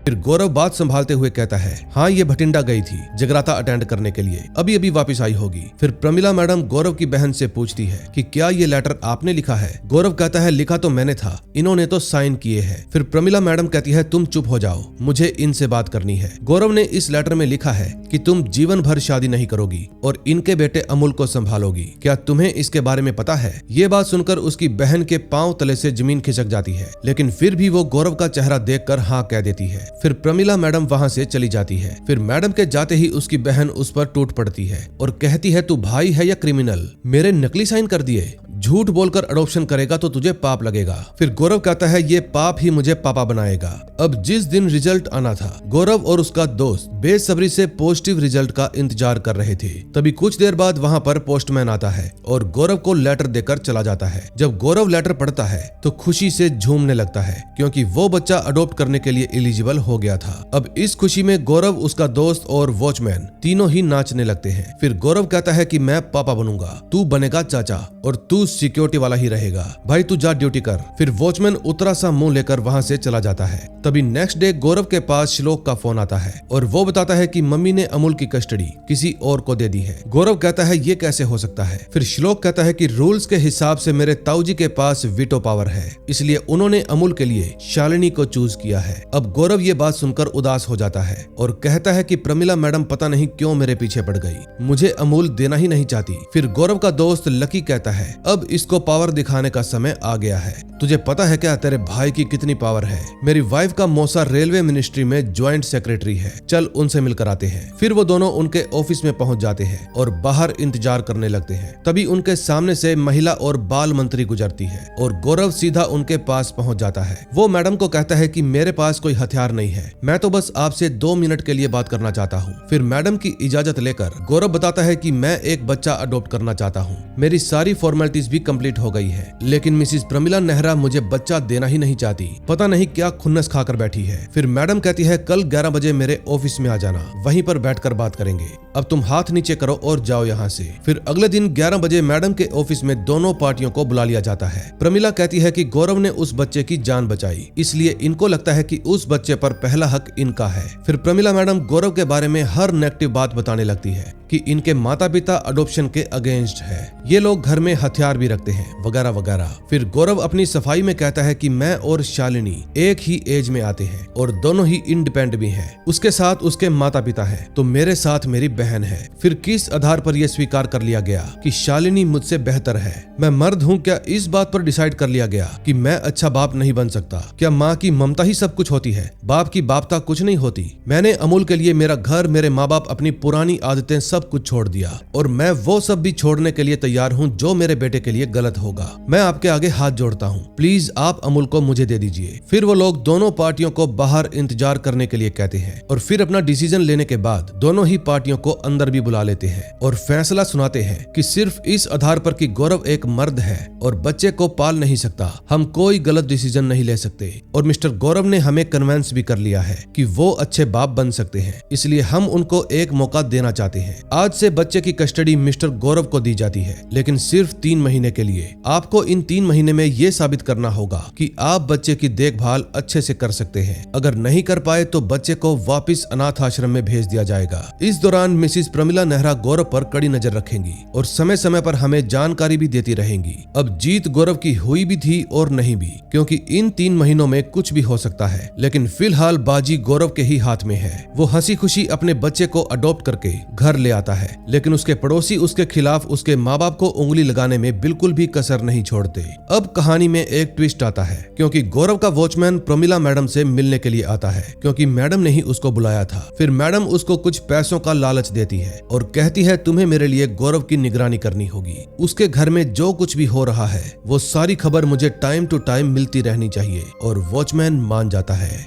फिर गौरव बात संभालते हुए कहता है हाँ ये भटिंडा गई थी जगराता अटेंड करने के लिए, अभी अभी वापस आई होगी। फिर प्रमिला मैडम गौरव की बहन से पूछती है कि क्या ये लेटर आपने लिखा है? गौरव कहता है लिखा तो मैंने था, इन्होंने तो साइन किए हैं। फिर प्रमिला मैडम कहती है तुम चुप हो जाओ, मुझे इनसे बात करनी है। गौरव ने इस लेटर में लिखा है कि तुम जीवन भर शादी नहीं करोगी और इनके बेटे अमूल को संभालोगी। क्या तुम्हें इसके बारे में पता है? ये बात सुनकर उसकी बहन के पांव तले से जमीन खिसक जाती है, लेकिन फिर भी वो गौरव का चेहरा देखकर हाँ कह देती है। फिर प्रमिला मैडम वहां से चली जाती है। फिर मैडम के जाते ही उसकी बहन उस पर टूट पड़ती है और कहती है तू भाई है या क्रिमिनल? मेरे नकली साइन कर दिए, झूठ बोलकर अडॉप्शन करेगा तो तुझे पाप लगेगा। फिर गौरव कहता है ये पाप ही मुझे पापा बनाएगा। अब जिस दिन रिजल्ट आना था, गौरव और उसका दोस्त बेसब्री से पॉजिटिव रिजल्ट का इंतजार कर रहे थे। तभी कुछ देर बाद वहां पर पोस्टमैन आता है और गौरव को लेटर देकर चला जाता है। जब गौरव लेटर पढ़ता है तो खुशी से झूमने लगता है क्योंकि वो बच्चा अडॉप्ट करने के लिए एलिजिबल हो गया था। अब इस खुशी में गौरव, उसका दोस्त और वॉचमैन तीनों ही नाचने लगते हैं। फिर गौरव कहता है कि मैं पापा बनूंगा, तू बनेगा चाचा और तू सिक्योरिटी वाला ही रहेगा, भाई तू जा ड्यूटी कर। फिर वॉचमैन उतरा सा मुंह लेकर वहां से चला जाता है। तभी नेक्स्ट डे गौरव के पास श्लोक का फोन आता है और वो बताता है कि मम्मी ने अमूल की कस्टडी किसी और को दे दी है। गौरव कहता है ये कैसे हो सकता है। फिर श्लोक कहता है कि रूल्स के हिसाब से मेरे ताऊजी के पास वीटो पावर है, इसलिए उन्होंने अमूल के लिए शालिनी को चूज किया है। अब गौरव ये बात सुनकर उदास हो जाता है और कहता है कि प्रमिला मैडम पता नहीं क्यों मेरे पीछे पड़ गई, मुझे अमूल देना ही नहीं चाहती। फिर गौरव का दोस्त लकी कहता है अब इसको पावर दिखाने का समय आ गया है। तुझे पता है क्या तेरे भाई की कितनी पावर है? मेरी वाइफ का मौसा रेलवे मिनिस्ट्री में ज्वाइंट सेक्रेटरी है, चल उनसे मिलकर आते हैं। फिर वो दोनों उनके ऑफिस में पहुंच जाते हैं और बाहर इंतजार करने लगते हैं। तभी उनके सामने से महिला और बाल मंत्री गुजरती है और गौरव सीधा उनके पास पहुंच जाता है। वो मैडम को कहता है कि मेरे पास कोई हथियार नहीं है, मैं तो बस आपसे 2 मिनट के लिए बात करना चाहता हूँ। फिर मैडम की इजाजत लेकर गौरव बताता है कि मैं एक बच्चा अडॉप्ट करना चाहता हूँ, मेरी सारी फॉर्मेलिटीज भी कंप्लीट हो गई है, लेकिन मिसिस प्रमिला नेहरा मुझे बच्चा देना ही नहीं चाहती, पता नहीं क्या खुन्नस खाकर बैठी है। फिर मैडम कहती है कल 11 बजे मेरे ऑफिस में आ जाना, वहीं पर बैठकर बात करेंगे। अब तुम हाथ नीचे करो और जाओ यहाँ से। फिर अगले दिन 11 बजे मैडम के ऑफिस में दोनों पार्टियों को बुला लिया जाता है। प्रमिला कहती है कि गौरव ने उस बच्चे की जान बचाई, इसलिए इनको लगता है कि उस बच्चे पर पहला हक इनका है। फिर प्रमिला मैडम गौरव के बारे में हर नेगेटिव बात बताने लगती है कि इनके माता पिता अडॉप्शन के अगेंस्ट है, ये लोग घर में हथियार भी रखते हैं वगैरह वगैरह। फिर गौरव अपनी सफाई में कहता है कि मैं और शालिनी एक ही एज में आते हैं और दोनों ही इंडिपेंडेंट भी हैं। उसके साथ उसके माता पिता हैं, तो मेरे साथ मेरी बहन है। फिर किस आधार पर यह स्वीकार कर लिया गया कि शालिनी मुझसे बेहतर है? मैं मर्द हूँ क्या इस बात पर डिसाइड कर लिया गया कि मैं अच्छा बाप नहीं बन सकता? क्या माँ की ममता ही सब कुछ होती है, बाप की बापता कुछ नहीं होती? मैंने अमूल के लिए मेरा घर, मेरे माँ बाप, अपनी पुरानी आदतें सब कुछ छोड़ दिया और मैं वो सब भी छोड़ने के लिए तैयार हूँ जो मेरे बेटे के लिए गलत होगा। मैं आपके आगे हाथ जोड़ता हूँ, प्लीज आप अमूल को मुझे दे दीजिए। फिर वो लोग दोनों पार्टियों को बाहर इंतजार करने के लिए कहते हैं और फिर अपना डिसीजन लेने के बाद दोनों ही पार्टियों को अंदर भी बुला लेते हैं और फैसला सुनाते हैं कि सिर्फ इस आधार पर कि गौरव एक मर्द है और बच्चे को पाल नहीं सकता, हम कोई गलत डिसीजन नहीं ले सकते। और मिस्टर गौरव ने हमें कन्विंस भी कर लिया है कि वो अच्छे बाप बन सकते हैं, इसलिए हम उनको एक मौका देना चाहते हैं। आज से बच्चे की कस्टडी मिस्टर गौरव को दी जाती है, लेकिन सिर्फ 3 महीने के लिए। आपको इन 3 महीने में ये साबित करना होगा कि आप बच्चे की देखभाल अच्छे से कर सकते हैं। अगर नहीं कर पाए तो बच्चे को वापस अनाथ आश्रम में भेज दिया जाएगा। इस दौरान मिसिस प्रमिला नेहरा गौरव पर कड़ी नजर रखेंगी और समय समय पर हमें जानकारी भी देती रहेंगी। अब जीत गौरव की हुई भी थी और नहीं भी, क्योंकि इन 3 महीनों में कुछ भी हो सकता है, लेकिन फिलहाल बाजी गौरव के ही हाथ में है। वो हंसी खुशी अपने बच्चे को अडॉप्ट करके घर ले आता है, लेकिन उसके पड़ोसी उसके खिलाफ उसके माँ बाप को उंगली लगाने में बिल्कुल भी कसर नहीं छोड़ते। अब कहानी में एक ट्विस्ट आता है, क्योंकि गौरव का वॉचमैन प्रमिला मैडम से मिलने के लिए आता है, क्योंकि मैडम ने ही उसको बुलाया था। फिर मैडम उसको कुछ पैसों का लालच देती है और कहती है तुम्हें मेरे लिए गौरव की निगरानी करनी होगी। उसके घर में जो कुछ भी हो रहा है वो सारी खबर मुझे टाइम टू टाइम मिलती रहनी चाहिए, और वॉचमैन मान जाता है।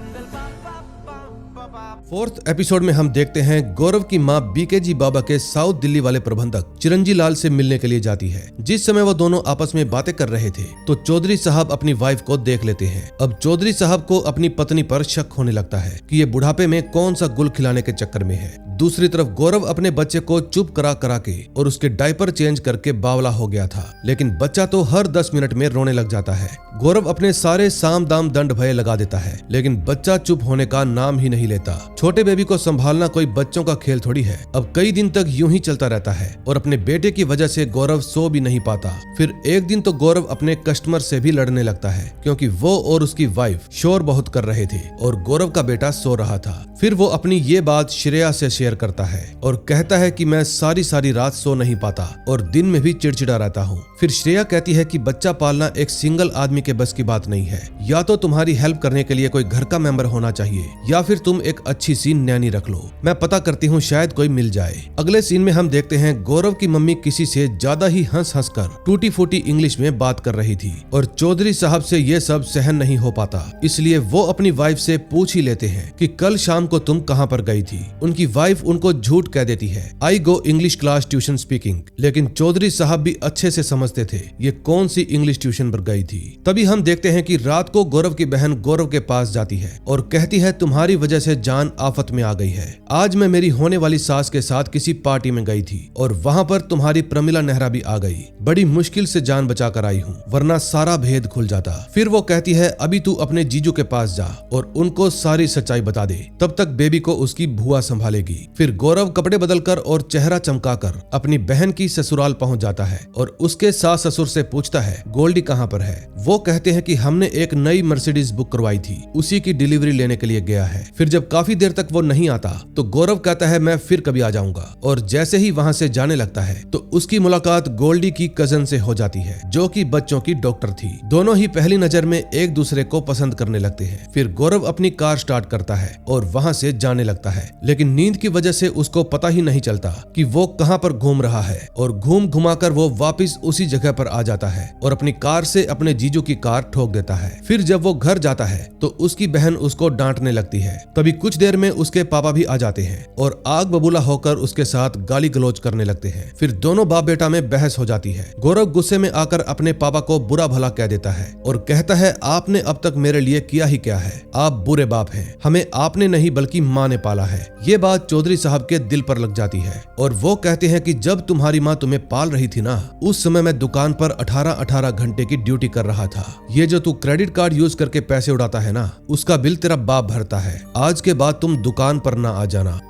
4th एपिसोड में हम देखते हैं गौरव की मां बीकेजी बाबा के साउथ दिल्ली वाले प्रबंधक चिरंजी लाल से मिलने के लिए जाती है। जिस समय वो दोनों आपस में बातें कर रहे थे तो चौधरी साहब अपनी वाइफ को देख लेते हैं। अब चौधरी साहब को अपनी पत्नी पर शक होने लगता है कि ये बुढ़ापे में कौन सा गुल खिलाने के चक्कर में है। दूसरी तरफ गौरव अपने बच्चे को चुप करा के और उसके डायपर चेंज करके बावला हो गया था, लेकिन बच्चा तो हर 10 मिनट में रोने लग जाता है। गौरव अपने सारे साम दाम दंड भय लगा देता है, लेकिन बच्चा चुप होने का नाम ही नहीं लेता। छोटे बेबी को संभालना कोई बच्चों का खेल थोड़ी है। अब कई दिन तक यूं ही चलता रहता है और अपने बेटे की वजह से गौरव सो भी नहीं पाता। फिर एक दिन तो गौरव अपने कस्टमर से भी लड़ने लगता है, क्योंकि वो और उसकी वाइफ शोर बहुत कर रहे थे और गौरव का बेटा सो रहा था। फिर वो अपनी ये बात श्रेया से शेयर करता है और कहता है कि मैं सारी रात सो नहीं पाता और दिन में भी चिड़चिड़ा रहता हूँ। फिर श्रेया कहती है कि बच्चा पालना एक सिंगल आदमी के बस की बात नहीं है, या तो तुम्हारी हेल्प करने के लिए कोई घर का मेंबर होना चाहिए या फिर तुम एक अच्छी सी नैनी रख लो। मैं पता करती हूँ, शायद कोई मिल जाए। अगले सीन में हम देखते हैं गौरव की मम्मी किसी से ज्यादा ही हंस कर टूटी फूटी इंग्लिश में बात कर रही थी और चौधरी साहब से ये सब सहन नहीं हो पाता, इसलिए वो अपनी वाइफ से पूछ ही लेते हैं कि कल शाम को तुम कहाँ पर गई थी। उनकी वाइफ उनको झूठ कह देती है, I go English class tuition speaking, लेकिन चौधरी साहब भी अच्छे से समझते थे ये कौन सी इंग्लिश ट्यूशन पर गई थी। तभी हम देखते हैं कि रात को गौरव की बहन गौरव के पास जाती है और कहती है तुम्हारी वजह से जान आफत में आ गई है। आज मैं मेरी होने वाली सास के साथ किसी पार्टी में गई थी और वहाँ पर तुम्हारी प्रमिला नेहरा भी आ गई। बड़ी मुश्किल से जान बचा कर आई हूँ, वरना सारा भेद खुल जाता। फिर वो कहती है अभी तू अपने जीजू के पास जा और उनको सारी सच्चाई बता दे, तब तक बेबी को उसकी भुआ संभालेगी। फिर गौरव कपड़े बदलकर और चेहरा चमकाकर अपनी बहन की ससुराल पहुंच जाता है और उसके सास ससुर से पूछता है गोल्डी कहाँ पर है। वो कहते हैं कि हमने एक नई मर्सिडीज बुक करवाई थी, उसी की डिलीवरी लेने के लिए गया है। फिर जब काफी देर तक वो नहीं आता तो गौरव कहता है मैं फिर कभी आ जाऊंगा, और जैसे ही वहाँ से जाने लगता है तो उसकी मुलाकात गोल्डी की कजन से हो जाती है जो कि बच्चों की डॉक्टर थी। दोनों ही पहली नजर में एक दूसरे को पसंद करने लगते हैं। फिर गौरव अपनी कार स्टार्ट करता है और वहाँ से जाने लगता है, लेकिन नींद की वजह से उसको पता ही नहीं चलता कि वो कहाँ पर घूम रहा है, और घूम घुमाकर वो वापस उसी जगह पर आ जाता है और अपनी कार से अपने जीजू की कार ठोक देता है। फिर जब वो घर जाता है तो उसकी बहन उसको डांटने लगती है। तभी कुछ देर में उसके पापा भी आ जाते हैं और आग बबूला होकर उसके साथ गाली गलौज करने लगते हैं। फिर दोनों बाप बेटा में बहस हो जाती है। गौरव गुस्से में आकर अपने पापा को बुरा भला कह देता है और कहता है आपने अब तक मेरे लिए किया ही क्या है, आप बुरे बाप हैं, हमें आपने नहीं बल्कि माँ ने पाला है। ये बात चौधरी साहब के दिल पर लग जाती है और वो कहते हैं कि जब तुम्हारी माँ तुम्हें पाल रही थी ना, उस समय मैं दुकान पर 18 घंटे की ड्यूटी कर रहा था। ये जो तू क्रेडिट कार्ड यूज करके पैसे उड़ाता है ना, उसका बिल तेरा बाप भरता है। आज के बाद तुम दुकान पर ना आ जाना।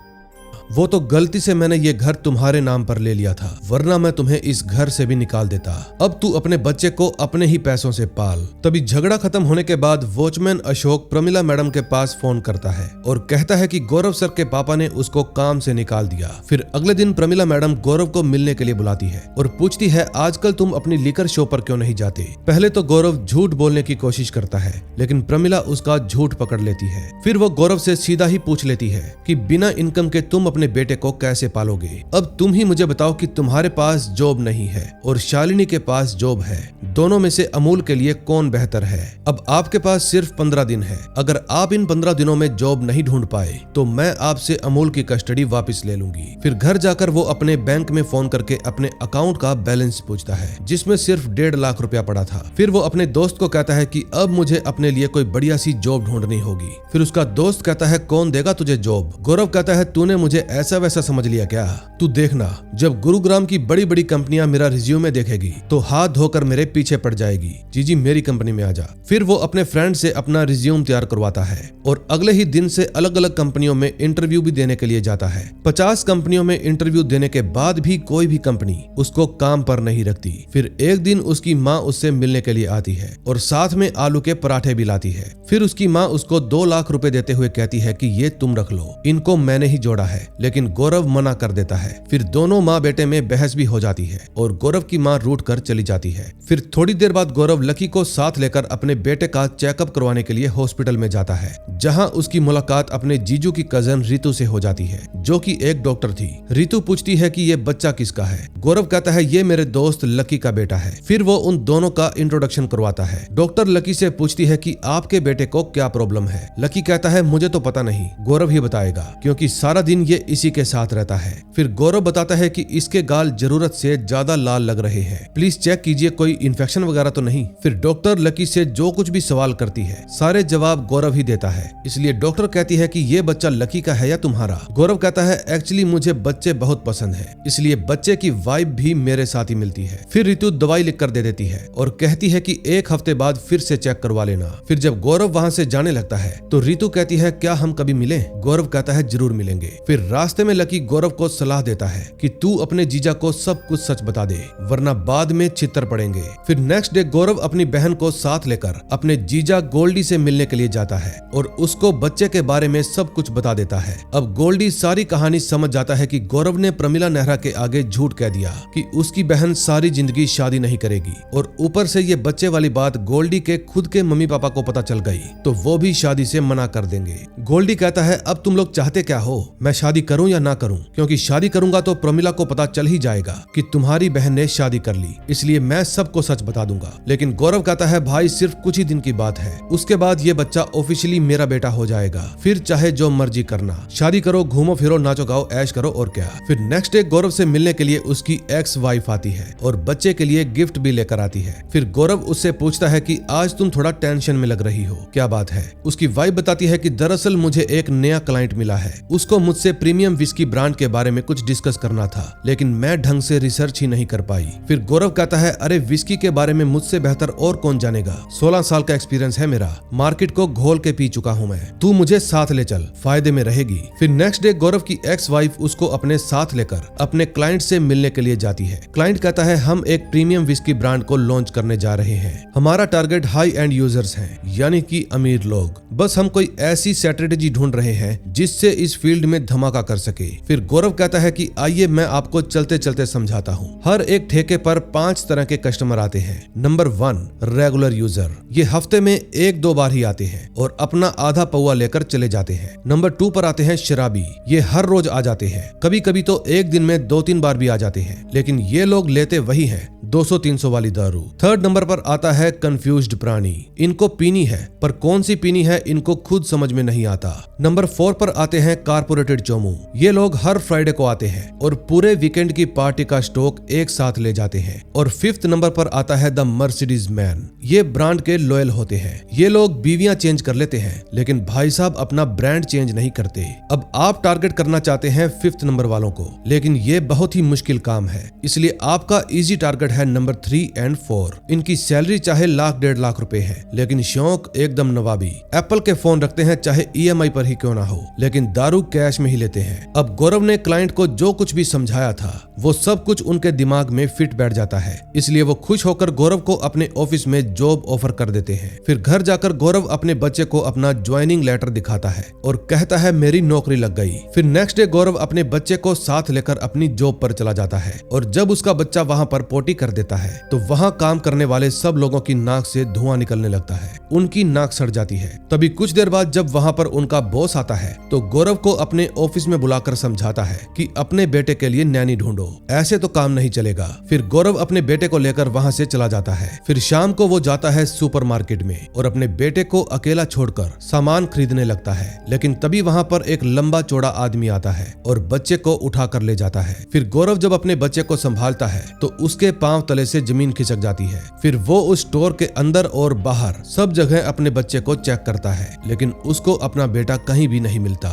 वो तो गलती से मैंने ये घर तुम्हारे नाम पर ले लिया था, वरना मैं तुम्हें इस घर से भी निकाल देता। अब तू अपने बच्चे को अपने ही पैसों से पाल। तभी झगड़ा खत्म होने के बाद वॉचमैन अशोक प्रमिला मैडम के पास फोन करता है और कहता है कि गौरव सर के पापा ने उसको काम से निकाल दिया। फिर अगले दिन प्रमिला मैडम गौरव को मिलने के लिए बुलाती है और पूछती है आजकल तुम अपनी लिकर शो पर क्यों नहीं जाते। पहले तो गौरव झूठ बोलने की कोशिश करता है, लेकिन प्रमिला उसका झूठ पकड़ लेती है। फिर वो गौरव से सीधा ही पूछ लेती है कि बिना इनकम के तुम अपने बेटे को कैसे पालोगे। अब तुम ही मुझे बताओ कि तुम्हारे पास जॉब नहीं है और शालिनी के पास जॉब है, दोनों में से अमूल के लिए कौन बेहतर है। अब आपके पास सिर्फ 15 दिन है, अगर आप इन 15 दिनों में जॉब नहीं ढूंढ पाए तो मैं आपसे अमूल की कस्टडी वापस ले लूंगी। फिर घर जाकर वो अपने बैंक में फोन करके अपने अकाउंट का बैलेंस पूछता है, जिसमें सिर्फ 1.5 लाख रुपया पड़ा था। फिर वो अपने दोस्त को कहता है कि अब मुझे अपने लिए कोई बढ़िया सी जॉब ढूंढनी होगी। फिर उसका दोस्त कहता है कौन देगा तुझे जॉब। गौरव कहता है तूने मुझे ऐसा वैसा समझ लिया क्या। तू देखना, जब गुरुग्राम की बड़ी बड़ी कंपनियां मेरा रिज्यूमे देखेगी तो हाथ धोकर मेरे पीछे पड़ जाएगी। जीजी मेरी कंपनी में आ जा। फिर वो अपने फ्रेंड से अपना रिज्यूम तैयार करवाता है और अगले ही दिन से अलग अलग कंपनियों में इंटरव्यू भी देने के लिए जाता है। 50 कंपनियों में इंटरव्यू देने के बाद भी कोई भी कंपनी उसको काम पर नहीं रखती। फिर एक दिन उसकी माँ उससे मिलने के लिए आती है और साथ में आलू के पराठे भी लाती है। फिर उसकी माँ उसको 2 लाख रुपए देते हुए कहती है कि ये तुम रख लो, इनको मैंने ही जोड़ा है। लेकिन गौरव मना कर देता है। फिर दोनों माँ बेटे में बहस भी हो जाती है और गौरव की माँ रूठ कर चली जाती है। फिर थोड़ी देर बाद गौरव लकी को साथ लेकर अपने बेटे का चेकअप करवाने के लिए हॉस्पिटल में जाता है, जहां उसकी मुलाकात अपने जीजू की कजन रितु से हो जाती है, जो कि एक डॉक्टर थी। रितु पूछती है कि ये बच्चा किसका है। गौरव कहता है ये मेरे दोस्त लकी का बेटा है। फिर वो उन दोनों का इंट्रोडक्शन करवाता है। डॉक्टर लकी से पूछती है कि आपके बेटे को क्या प्रॉब्लम है। लकी कहता है मुझे तो पता नहीं, गौरव ही बताएगा, क्योंकि सारा दिन ये इसी के साथ रहता है। फिर गौरव बताता है कि इसके गाल जरूरत से ज्यादा लाल लग रहे हैं, प्लीज चेक कीजिए कोई इन्फेक्शन वगैरह तो नहीं। फिर डॉक्टर लकी से जो कुछ भी सवाल करती है सारे जवाब गौरव ही देता है, इसलिए डॉक्टर कहती है कि ये बच्चा लकी का है या तुम्हारा। गौरव कहता है एक्चुअली मुझे बच्चे बहुत पसंद है, इसलिए बच्चे की वाइब भी मेरे साथ ही मिलती है। फिर रितु दवाई लिख कर दे देती है और कहती है कि 1 हफ्ते बाद फिर से चेक करवा लेना। फिर जब गौरव वहाँ से जाने लगता है तो रितु कहती है क्या हम कभी मिले। गौरव कहता है जरूर मिलेंगे। फिर रास्ते में लकी गौरव को सलाह देता है कि तू अपने जीजा को सब कुछ सच बता दे, वरना बाद में छितर पड़ेंगे। फिर नेक्स्ट डे गौरव अपनी बहन को साथ लेकर अपने जीजा गोल्डी से मिलने के लिए जाता है और उसको बच्चे के बारे में सब कुछ बता देता है। अब गोल्डी सारी कहानी समझ जाता है कि गौरव ने प्रमिला नेहरा के आगे झूठ कह दिया कि उसकी बहन सारी जिंदगी शादी नहीं करेगी, और ऊपर से ये बच्चे वाली बात गोल्डी के खुद के मम्मी पापा को पता चल गई तो वो भी शादी से मना कर देंगे। गोल्डी कहता है अब तुम लोग चाहते क्या हो, मैं शादी करूं या ना करूं, क्योंकि शादी करूंगा तो प्रमिला को पता चल ही जाएगा कि तुम्हारी बहन ने शादी कर ली, इसलिए मैं सबको सच बता दूंगा। लेकिन गौरव कहता है भाई सिर्फ कुछ ही दिन की बात है, उसके बाद ये बच्चा ऑफिशियली मेरा बेटा हो जाएगा, फिर चाहे जो मर्जी करना, शादी करो, घूमो फिरो, नाचो गाओ, ऐश करो और क्या। फिर नेक्स्ट डे गौरव से मिलने के लिए उसकी एक्स वाइफ आती है और बच्चे के लिए गिफ्ट भी लेकर आती है। फिर गौरव उससे पूछता है कि आज तुम थोड़ा टेंशन में लग रही हो, क्या बात है। उसकी वाइफ बताती है कि दरअसल मुझे एक नया क्लाइंट मिला है, उसको मुझसे प्रीमियम विस्की ब्रांड के बारे में कुछ डिस्कस करना था, लेकिन मैं ढंग से रिसर्च ही नहीं कर पाई। फिर गौरव कहता है अरे विस्की के बारे में मुझसे बेहतर और कौन जानेगा, 16 साल का एक्सपीरियंस है मेरा, मार्केट को घोल के पी चुका हूँ मैं, तू मुझे साथ ले चल, फायदे में रहेगी। फिर नेक्स्ट डे गौरव की एक्स वाइफ उसको अपने साथ लेकर अपने क्लाइंट से मिलने के लिए जाती है। क्लाइंट कहता है हम एक प्रीमियम विस्की ब्रांड को लॉन्च करने जा रहे हैं, हमारा टारगेट हाई एंड यूजर्स हैं, यानी कि अमीर लोग, बस हम कोई ऐसी स्ट्रेटेजी ढूंढ रहे हैं जिससे इस फील्ड में धमाका कर सके। फिर गौरव कहता है कि आइए मैं आपको चलते चलते समझाता हूँ। हर एक ठेके पर 5 तरह के कस्टमर आते हैं। नंबर 1 रेगुलर यूजर, ये हफ्ते में 1-2 बार ही आते हैं और अपना आधा पौवा लेकर चले जाते हैं। नंबर 2 पर आते हैं शराबी, ये हर रोज आ जाते हैं, कभी कभी तो एक दिन में 2-3 बार भी आ जाते हैं, लेकिन ये लोग लेते वही है 200-300 वाली दारू। थर्ड नंबर पर आता है कंफ्यूज्ड प्राणी, इनको पीनी है पर कौन सी पीनी है इनको खुद समझ में नहीं आता। नंबर 4 पर आते हैं कारपोरेटेड चोमू, ये लोग हर फ्राइडे को आते हैं और पूरे वीकेंड की पार्टी का स्टॉक एक साथ ले जाते हैं। और 5th नंबर पर आता है द मर्सिडीज मैन, ये ब्रांड के लॉयल होते हैं, ये लोग बीवियां चेंज कर लेते हैं लेकिन भाई साहब अपना ब्रांड चेंज नहीं करते। अब आप टारगेट करना चाहते हैं 5th नंबर वालों को, लेकिन ये बहुत ही मुश्किल काम है, इसलिए आपका इजी टारगेट है नंबर 3 और 4। इनकी सैलरी चाहे लाख-1.5 लाख रुपए है, लेकिन शौक एकदम नवाबी, एप्पल के फोन रखते हैं चाहे EMI पर ही क्यों ना हो, लेकिन दारू कैश में ही लेते हैं। अब गौरव ने क्लाइंट को जो कुछ भी समझाया था वो सब कुछ उनके दिमाग में फिट बैठ जाता है, इसलिए वो खुश होकर गौरव को अपने ऑफिस में जॉब ऑफर कर देते हैं। फिर घर जाकर गौरव अपने बच्चे को अपना ज्वाइनिंग लेटर दिखाता है और कहता है मेरी नौकरी लग गई। फिर नेक्स्ट डे गौरव अपने बच्चे को साथ लेकर अपनी जॉब पर चला जाता है और जब उसका बच्चा वहाँ पर पोटी कर देता है तो वहाँ काम करने वाले सब लोगों की नाक से धुआं निकलने लगता है, उनकी नाक सड़ जाती है। तभी कुछ देर बाद जब वहाँ पर उनका बॉस आता है तो गौरव को अपने ऑफिस में बुलाकर समझाता है कि अपने बेटे के लिए नैनी ढूंढो, ऐसे तो काम नहीं चलेगा। फिर गौरव अपने बेटे को लेकर वहाँ से चला जाता है। फिर शाम को वो जाता है सुपरमार्केट में और अपने बेटे को अकेला छोड़कर सामान खरीदने लगता है, लेकिन तभी वहाँ पर एक लंबा चौड़ा आदमी आता है और बच्चे को उठा कर ले जाता है। फिर गौरव जब अपने बच्चे को संभालता है तो उसके पांव तले से जमीन खिसक जाती है। फिर वो उस स्टोर के अंदर और बाहर सब जगह अपने बच्चे को चेक करता है, लेकिन उसको अपना बेटा कहीं भी नहीं मिलता।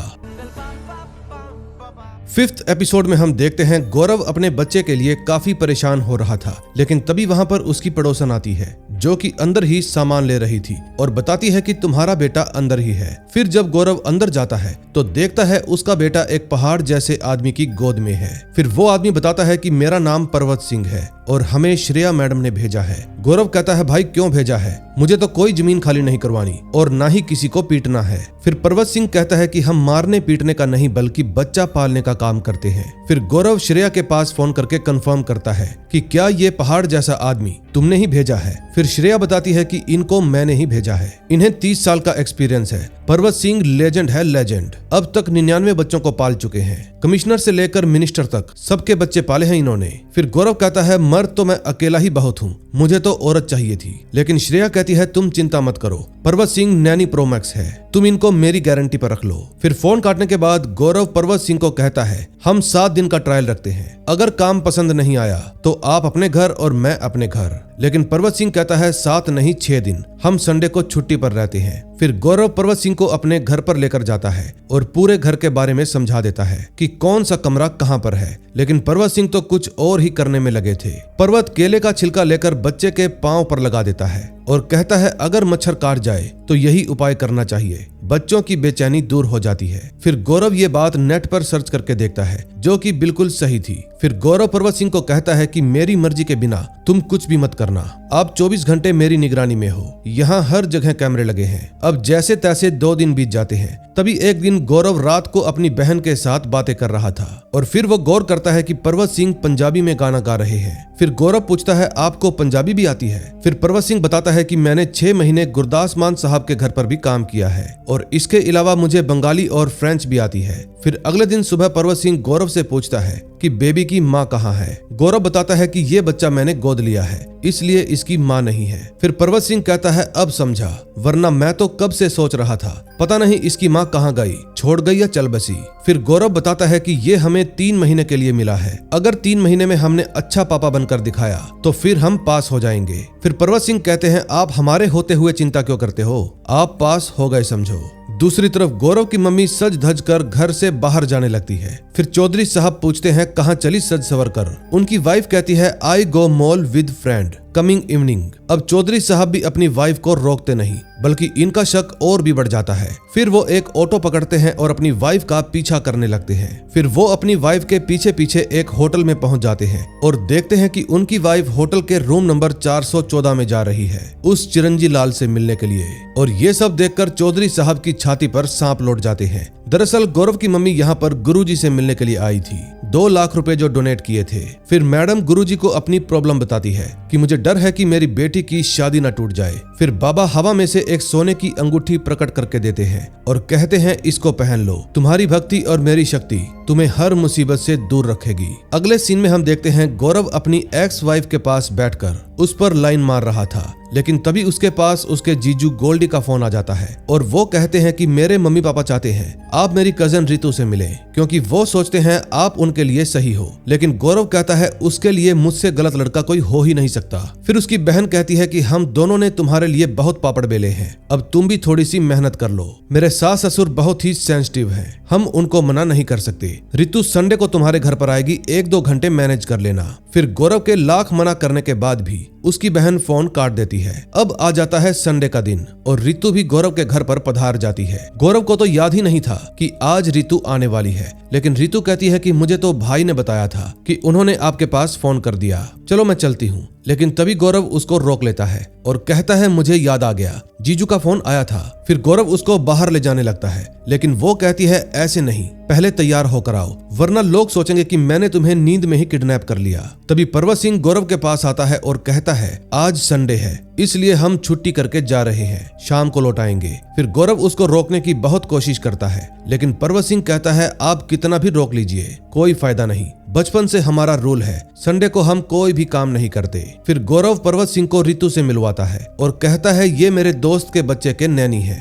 5th एपिसोड में हम देखते हैं गौरव अपने बच्चे के लिए काफी परेशान हो रहा था, लेकिन तभी वहाँ पर उसकी पड़ोसन आती है जो कि अंदर ही सामान ले रही थी और बताती है कि तुम्हारा बेटा अंदर ही है। फिर जब गौरव अंदर जाता है तो देखता है उसका बेटा एक पहाड़ जैसे आदमी की गोद में है। फिर वो आदमी बताता है कि मेरा नाम पर्वत सिंह है और हमें श्रेया मैडम ने भेजा है। गौरव कहता है भाई क्यों भेजा है, मुझे तो कोई जमीन खाली नहीं करवानी और ना ही किसी को पीटना है। फिर पर्वत सिंह कहता है कि हम मारने पीटने का नहीं बल्कि बच्चा पालने का काम करते हैं। फिर गौरव श्रेया के पास फोन करके कंफर्म करता है कि क्या ये पहाड़ जैसा आदमी तुमने ही भेजा है। फिर श्रेया बताती है कि इनको मैंने ही भेजा है, इन्हें 30 साल का एक्सपीरियंस है। पर्वत सिंह लेजेंड है, लेजेंड, अब तक 99 बच्चों को पाल चुके हैं, कमिश्नर से लेकर मिनिस्टर तक सबके बच्चे पाले हैं इन्होंने। फिर गौरव कहता है मर्द तो मैं अकेला ही बहुत हूँ, मुझे तो औरत चाहिए थी, लेकिन श्रेया कहती है तुम चिंता मत करो, पर्वत सिंह नैनी प्रो मैक्स है, तुम इनको मेरी गारंटी पर रख लो। फिर फोन काटने के बाद गौरव पर्वत सिंह को कहता है हम 7 दिन का ट्रायल रखते हैं, अगर काम पसंद नहीं आया तो आप अपने घर और मैं अपने घर। लेकिन पर्वत सिंह कहता है 7 नहीं 6 दिन, हम संडे को छुट्टी पर रहते हैं। फिर गौरव पर्वत सिंह को अपने घर पर लेकर जाता है और पूरे घर के बारे में समझा देता है कि कौन सा कमरा कहाँ पर है, लेकिन पर्वत सिंह तो कुछ और ही करने में लगे थे। पर्वत केले का छिलका लेकर बच्चे के पांव पर लगा देता है और कहता है अगर मच्छर काट जाए तो यही उपाय करना चाहिए, बच्चों की बेचैनी दूर हो जाती है। फिर गौरव ये बात नेट पर सर्च करके देखता है जो कि बिल्कुल सही थी। फिर गौरव पर्वत सिंह को कहता है कि मेरी मर्जी के बिना तुम कुछ भी मत करना, आप 24 घंटे मेरी निगरानी में हो, यहाँ हर जगह कैमरे लगे हैं। अब जैसे तैसे 2 दिन बीत जाते हैं, तभी एक दिन गौरव रात को अपनी बहन के साथ बातें कर रहा था और फिर वो गौर करता है कि पर्वत सिंह पंजाबी में गाना गा रहे हैं। फिर गौरव पूछता है आपको पंजाबी भी आती है? फिर पर्वत सिंह बताता है है कि मैंने 6 महीने गुरदास मान साहब के घर पर भी काम किया है और इसके अलावा मुझे बंगाली और फ्रेंच भी आती है। फिर अगले दिन सुबह पर्वत सिंह गौरव से पूछता है कि बेबी की माँ कहाँ है। गौरव बताता है कि ये बच्चा मैंने गोद लिया है, इसलिए इसकी माँ नहीं है। फिर पर्वत सिंह कहता है अब समझा, वरना मैं तो कब से सोच रहा था, पता नहीं इसकी माँ कहाँ गई, छोड़ गई या चल बसी। फिर गौरव बताता है कि ये हमें 3 महीने के लिए मिला है, अगर 3 महीने में हमने अच्छा पापा बनकर दिखाया तो फिर हम पास हो जाएंगे। फिर पर्वत सिंह कहते हैं आप हमारे होते हुए चिंता क्यों करते हो, आप पास हो गए समझो। दूसरी तरफ गौरव की मम्मी सज धज कर घर से बाहर जाने लगती है। फिर चौधरी साहब पूछते हैं कहाँ चली सज सवर कर। उनकी वाइफ कहती है I go mall with friend coming evening. अब चौधरी साहब भी अपनी वाइफ को रोकते नहीं, बल्कि इनका शक और भी बढ़ जाता है। फिर वो एक ऑटो पकड़ते हैं और अपनी वाइफ का पीछा करने लगते हैं। फिर वो अपनी वाइफ के पीछे पीछे एक होटल में पहुंच जाते हैं और देखते हैं कि उनकी वाइफ होटल के रूम नंबर 414 में जा रही है उस चिरंजी लाल से मिलने के लिए। और ये सब देखकर चौधरी साहब की छाती पर सांप लौट जाते हैं। दरअसल गौरव की मम्मी यहाँ पर गुरुजी से मिलने के लिए आई थी, 2 लाख रुपए जो डोनेट किए थे। फिर मैडम गुरुजी को अपनी प्रॉब्लम बताती है कि मुझे डर है कि मेरी बेटी की शादी न टूट जाए। फिर बाबा हवा में से एक सोने की अंगूठी प्रकट करके देते हैं और कहते हैं इसको पहन लो, तुम्हारी भक्ति और मेरी शक्ति तुम्हें हर मुसीबत से दूर रखेगी। अगले सीन में हम देखते हैं गौरव अपनी एक्स वाइफ के पास बैठकर उस पर लाइन मार रहा था, लेकिन तभी उसके पास उसके जीजू गोल्डी का फोन आ जाता है और वो कहते हैं कि मेरे मम्मी पापा चाहते हैं आप मेरी कजन रितु से मिलें, क्योंकि वो सोचते हैं आप उनके लिए सही हो। लेकिन गौरव कहता है उसके लिए मुझसे गलत लड़का कोई हो ही नहीं सकता। फिर उसकी बहन कहती है कि हम दोनों ने तुम्हारे लिए बहुत पापड़ बेले हैं, अब तुम भी थोड़ी सी मेहनत कर लो। मेरे सास ससुर बहुत ही सेंसिटिव हैं, हम उनको मना नहीं कर सकते। रितु संडे को तुम्हारे घर पर आएगी, 1-2 घंटे मैनेज कर लेना। फिर गौरव के लाख मना करने के बाद भी उसकी बहन फोन काट देती है। अब आ जाता है संडे का दिन और रितु भी गौरव के घर पर पधार जाती है। गौरव को तो याद ही नहीं था कि आज रितु आने वाली है, लेकिन रितु कहती है कि मुझे तो भाई ने बताया था कि उन्होंने आपके पास फोन कर दिया, चलो मैं चलती हूँ। लेकिन तभी गौरव उसको रोक लेता है और कहता है मुझे याद आ गया, जीजू का फोन आया था। फिर गौरव उसको बाहर ले जाने लगता है, लेकिन वो कहती है ऐसे नहीं, पहले तैयार होकर आओ, वरना लोग सोचेंगे कि मैंने तुम्हें नींद में ही किडनैप कर लिया। तभी पर्वत सिंह गौरव के पास आता है और कहता है आज संडे है, इसलिए हम छुट्टी करके जा रहे हैं, शाम को लौट आएंगे। फिर गौरव उसको रोकने की बहुत कोशिश करता है, लेकिन पर्वत सिंह कहता है आप कितना भी रोक लीजिए, कोई फायदा नहीं, बचपन से हमारा रूल है, संडे को हम कोई भी काम नहीं करते। फिर गौरव पर्वत सिंह को रितु से मिलवाता है और कहता है ये मेरे दोस्त के बच्चे के नैनी है।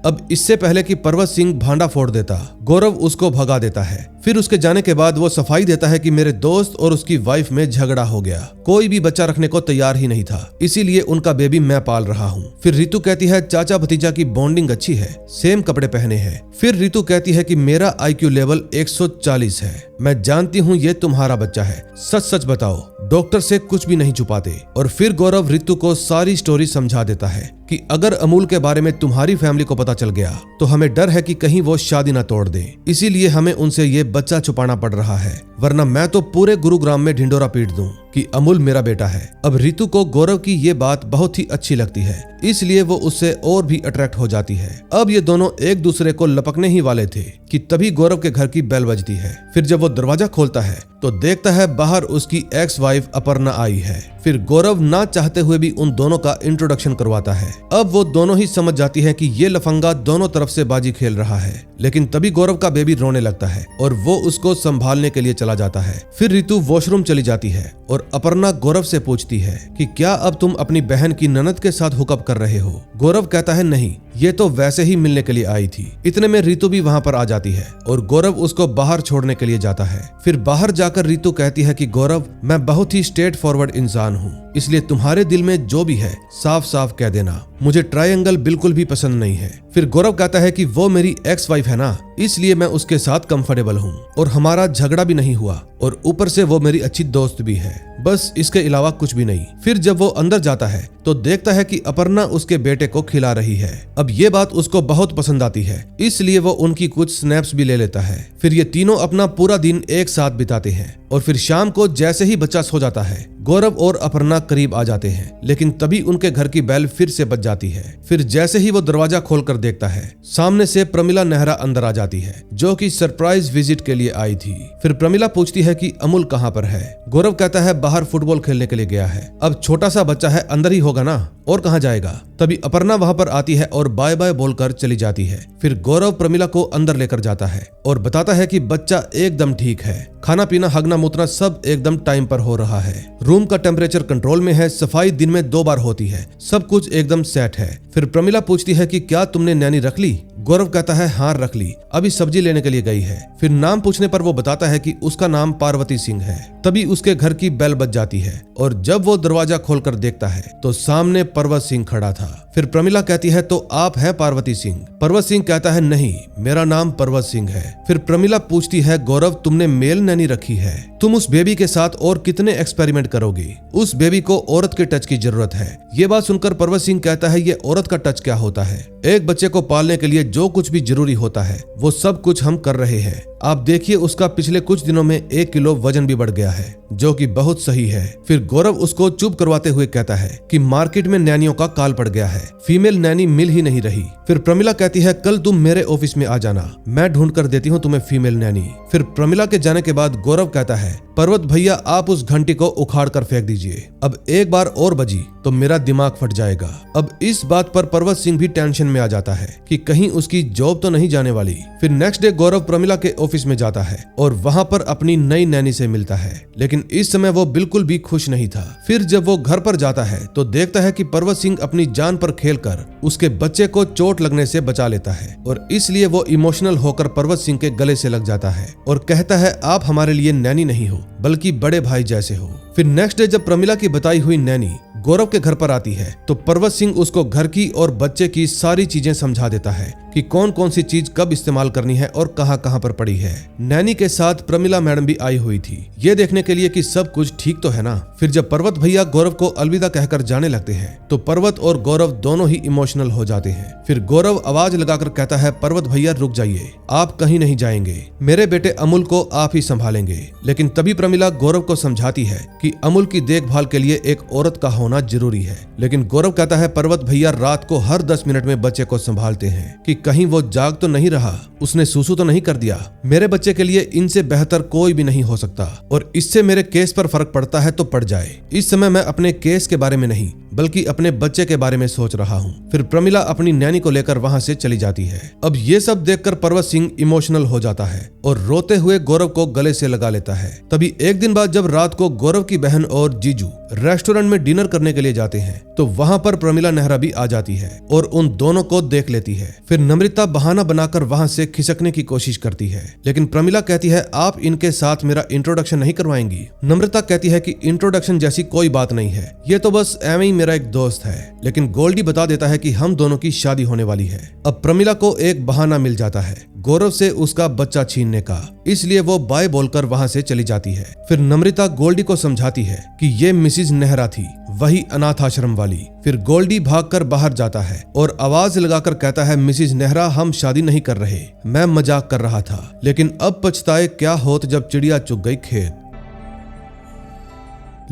अब इससे पहले कि पर्वत सिंह भांडा फोड़ देता, गौरव उसको भगा देता है। फिर उसके जाने के बाद वो सफाई देता है कि मेरे दोस्त और उसकी वाइफ में झगड़ा हो गया, कोई भी बच्चा रखने को तैयार ही नहीं था, इसीलिए उनका बेबी मैं पाल रहा हूँ। फिर रितु कहती है चाचा भतीजा की बॉन्डिंग अच्छी है, सेम कपड़े पहने हैं। फिर रितु कहती है कि मेरा IQ लेवल 140 है, मैं जानती हूँ ये तुम्हारा बच्चा है, सच सच बताओ, डॉक्टर से कुछ भी नहीं छुपाते। और फिर गौरव रितु को सारी स्टोरी समझा देता है कि अगर अमूल के बारे में तुम्हारी फैमिली को पता चल गया तो हमें डर है कि कहीं वो शादी ना तोड़ दे, इसीलिए हमें उनसे ये बच्चा छुपाना पड़ रहा है, वरना मैं तो पूरे गुरुग्राम में ढिंडोरा पीट दूं कि अमूल मेरा बेटा है। अब रितु को गौरव की ये बात बहुत ही अच्छी लगती है, इसलिए वो उससे और भी अट्रैक्ट हो जाती है। अब ये दोनों एक दूसरे को लपकने ही वाले थे कि तभी गौरव के घर की बेल बजती है। फिर जब वो दरवाजा खोलता है तो देखता है बाहर उसकी एक्स वाइफ अपर्णा आई है। फिर गौरव ना चाहते हुए भी उन दोनों का इंट्रोडक्शन करवाता है। अब वो दोनों ही समझ जाती है कि ये लफंगा दोनों तरफ से बाजी खेल रहा है, लेकिन तभी गौरव का बेबी रोने लगता है और वो उसको संभालने के लिए चला जाता है। फिर रितु वॉशरूम चली जाती है और अपर्णा गौरव से पूछती है कि क्या अब तुम अपनी बहन की ननद के साथ हुकअप कर रहे हो। गौरव कहता है नहीं, ये तो वैसे ही मिलने के लिए आई थी। इतने में रितु भी वहाँ पर आ जाती है और गौरव उसको बाहर छोड़ने के लिए जाता है। फिर बाहर जाकर रितु कहती है कि गौरव मैं बहुत ही स्ट्रेट फॉरवर्ड इंसान हूँ, इसलिए तुम्हारे दिल में जो भी है साफ साफ कह देना, मुझे ट्रायंगल बिल्कुल भी पसंद नहीं है। फिर गौरव कहता है कि वो मेरी एक्स वाइफ है ना, इसलिए मैं उसके साथ कंफर्टेबल हूँ और हमारा झगड़ा भी नहीं हुआ और ऊपर से वो मेरी अच्छी दोस्त भी है, बस इसके अलावा कुछ भी नहीं। फिर जब वो अंदर जाता है तो देखता है कि अपर्णा उसके बेटे को खिला रही है। अब ये बात उसको बहुत पसंद आती है, इसलिए वो उनकी कुछ स्नैप्स भी ले लेता है। फिर ये तीनों अपना पूरा दिन एक साथ बिताते हैं और फिर शाम को जैसे ही बच्चा सो जाता है गौरव और अपर्णा करीब आ जाते हैं, लेकिन तभी उनके घर की बेल फिर से बज जाती है। फिर जैसे ही वो दरवाजा खोलकर देखता है सामने से प्रमिला नेहरा अंदर आ जाती है, जो कि सरप्राइज विजिट के लिए आई थी। फिर प्रमिला पूछती है कि अमूल कहाँ पर है। गौरव कहता है बाहर फुटबॉल खेलने के लिए गया है। अब छोटा सा बच्चा है, अंदर ही होगा ना। और कहाँ जाएगा। तभी अपर्णा वहाँ पर आती है और बाय बाय बोलकर चली जाती है। फिर गौरव प्रमिला को अंदर लेकर जाता है और बताता है कि बच्चा एकदम ठीक है, खाना पीना हगना मुतना सब एकदम टाइम पर हो रहा है, रूम का टेम्परेचर कंट्रोल में है, सफाई दिन में 2 बार होती है, सब कुछ एकदम सेट है। फिर प्रमिला पूछती है कि क्या तुमने नैनी रख ली। गौरव कहता है हाँ रख ली, अभी सब्जी लेने के लिए गई है। फिर नाम पूछने पर वो बताता है कि उसका नाम पार्वती सिंह है। तभी उसके घर की बेल बज जाती है और जब वो दरवाजा खोलकर देखता है तो सामने पर्वत सिंह खड़ा था। फिर प्रमिला कहती है तो आप हैं पार्वती सिंह। पर्वत सिंह कहता है नहीं, मेरा नाम पर्वत सिंह है। फिर प्रमिला पूछती है गौरव तुमने मेल नैनी रखी है, तुम उस बेबी के साथ और कितने एक्सपेरिमेंट करोगी, उस बेबी को औरत के टच की जरूरत है। ये बात सुनकर पर्वत सिंह कहता है ये औरत का टच क्या होता है, एक बच्चे को पालने के लिए जो कुछ भी जरूरी होता है वो सब कुछ हम कर रहे हैं। आप देखिए उसका पिछले कुछ दिनों में 1 किलो वजन भी बढ़ गया है, जो कि बहुत सही है। फिर गौरव उसको चुप करवाते हुए कहता है कि मार्केट में नैनियों का काल पड़ गया है, फीमेल नैनी मिल ही नहीं रही। फिर प्रमिला कहती है कल तुम मेरे ऑफिस में आ जाना, मैं ढूंढ कर देती हूँ तुम्हें फीमेल नैनी। फिर प्रमिला के जाने के बाद गौरव कहता है पर्वत भैया आप उस घंटी को उखाड़ कर फेंक दीजिए, अब एक बार और बजी तो मेरा दिमाग फट जाएगा। अब इस बात पर पर्वत सिंह भी टेंशन में आ जाता है कि कहीं उसकी जॉब तो नहीं जाने वाली। फिर नेक्स्ट डे गौरव प्रमिला के ऑफिस में जाता है और वहाँ पर अपनी नई नैनी से मिलता है, लेकिन इस समय वो बिल्कुल भी खुश नहीं था। फिर जब वो घर पर जाता है तो देखता है कि पर्वत सिंह अपनी जान पर खेलकर उसके बच्चे को चोट लगने से बचा लेता है और इसलिए वो इमोशनल होकर पर्वत सिंह के गले से लग जाता है और कहता है आप हमारे लिए नैनी नहीं हो बल्कि बड़े भाई जैसे हो। फिर नेक्स्ट डे जब प्रमिला की बताई हुई नैनी गौरव के घर पर आती है तो पर्वत सिंह उसको घर की और बच्चे की सारी चीजें समझा देता है कि कौन कौन सी चीज कब इस्तेमाल करनी है और कहां कहां पर पड़ी है। नैनी के साथ प्रमिला मैडम भी आई हुई थी, ये देखने के लिए कि सब कुछ ठीक तो है ना। फिर जब पर्वत भैया गौरव को अलविदा कहकर जाने लगते हैं तो पर्वत और गौरव दोनों ही इमोशनल हो जाते हैं। फिर गौरव आवाज लगाकर कहता है पर्वत भैया रुक जाइए, आप कहीं नहीं जाएंगे, मेरे बेटे अमूल को आप ही संभालेंगे। लेकिन तभी प्रमिला गौरव को समझाती है कि अमूल की देखभाल के लिए एक औरत का होना जरूरी है। लेकिन गौरव कहता है पर्वत भैया रात को हर 10 मिनट में बच्चे को संभालते हैं कि कहीं वो जाग तो नहीं रहा, उसने सूसू तो नहीं कर दिया। मेरे बच्चे के लिए इनसे बेहतर कोई भी नहीं हो सकता और इससे मेरे केस पर फर्क पड़ता है तो पड़ जाए। इस समय मैं अपने केस के बारे में नहीं बल्कि अपने बच्चे के बारे में सोच रहा हूँ। फिर प्रमिला अपनी नैनी को लेकर वहाँ से चली जाती है। अब ये सब देखकर पर्वत सिंह इमोशनल हो जाता है और रोते हुए गौरव को गले से लगा लेता है। तभी एक दिन बाद जब रात को गौरव की बहन और जीजू रेस्टोरेंट में डिनर करने के लिए जाते हैं तो वहाँ पर प्रमिला नेहरा भी आ जाती है और उन दोनों को देख लेती है। फिर नम्रता बहाना बनाकर वहाँ से खिसकने की कोशिश करती है, लेकिन प्रमिला कहती है आप इनके साथ मेरा इंट्रोडक्शन नहीं करवाएंगी। नम्रता कहती है कि इंट्रोडक्शन जैसी कोई बात नहीं है, ये तो बस एवं ही मेरा एक दोस्त है। लेकिन गोल्डी बता देता है कि हम दोनों की शादी होने वाली है। अब प्रमिला को एक बहाना मिल जाता है गौरव से उसका बच्चा छीनने का, इसलिए वो बाय बोलकर वहाँ से चली जाती है। फिर नम्रता गोल्डी को समझाती है कि ये मिसिज नेहरा थी, वही अनाथ आश्रम वाली। फिर गोल्डी भागकर बाहर जाता है और आवाज लगाकर कहता है मिसिज नेहरा हम शादी नहीं कर रहे, मैं मजाक कर रहा था, लेकिन अब पछताए क्या होत जब चिड़िया चुग गई खेत।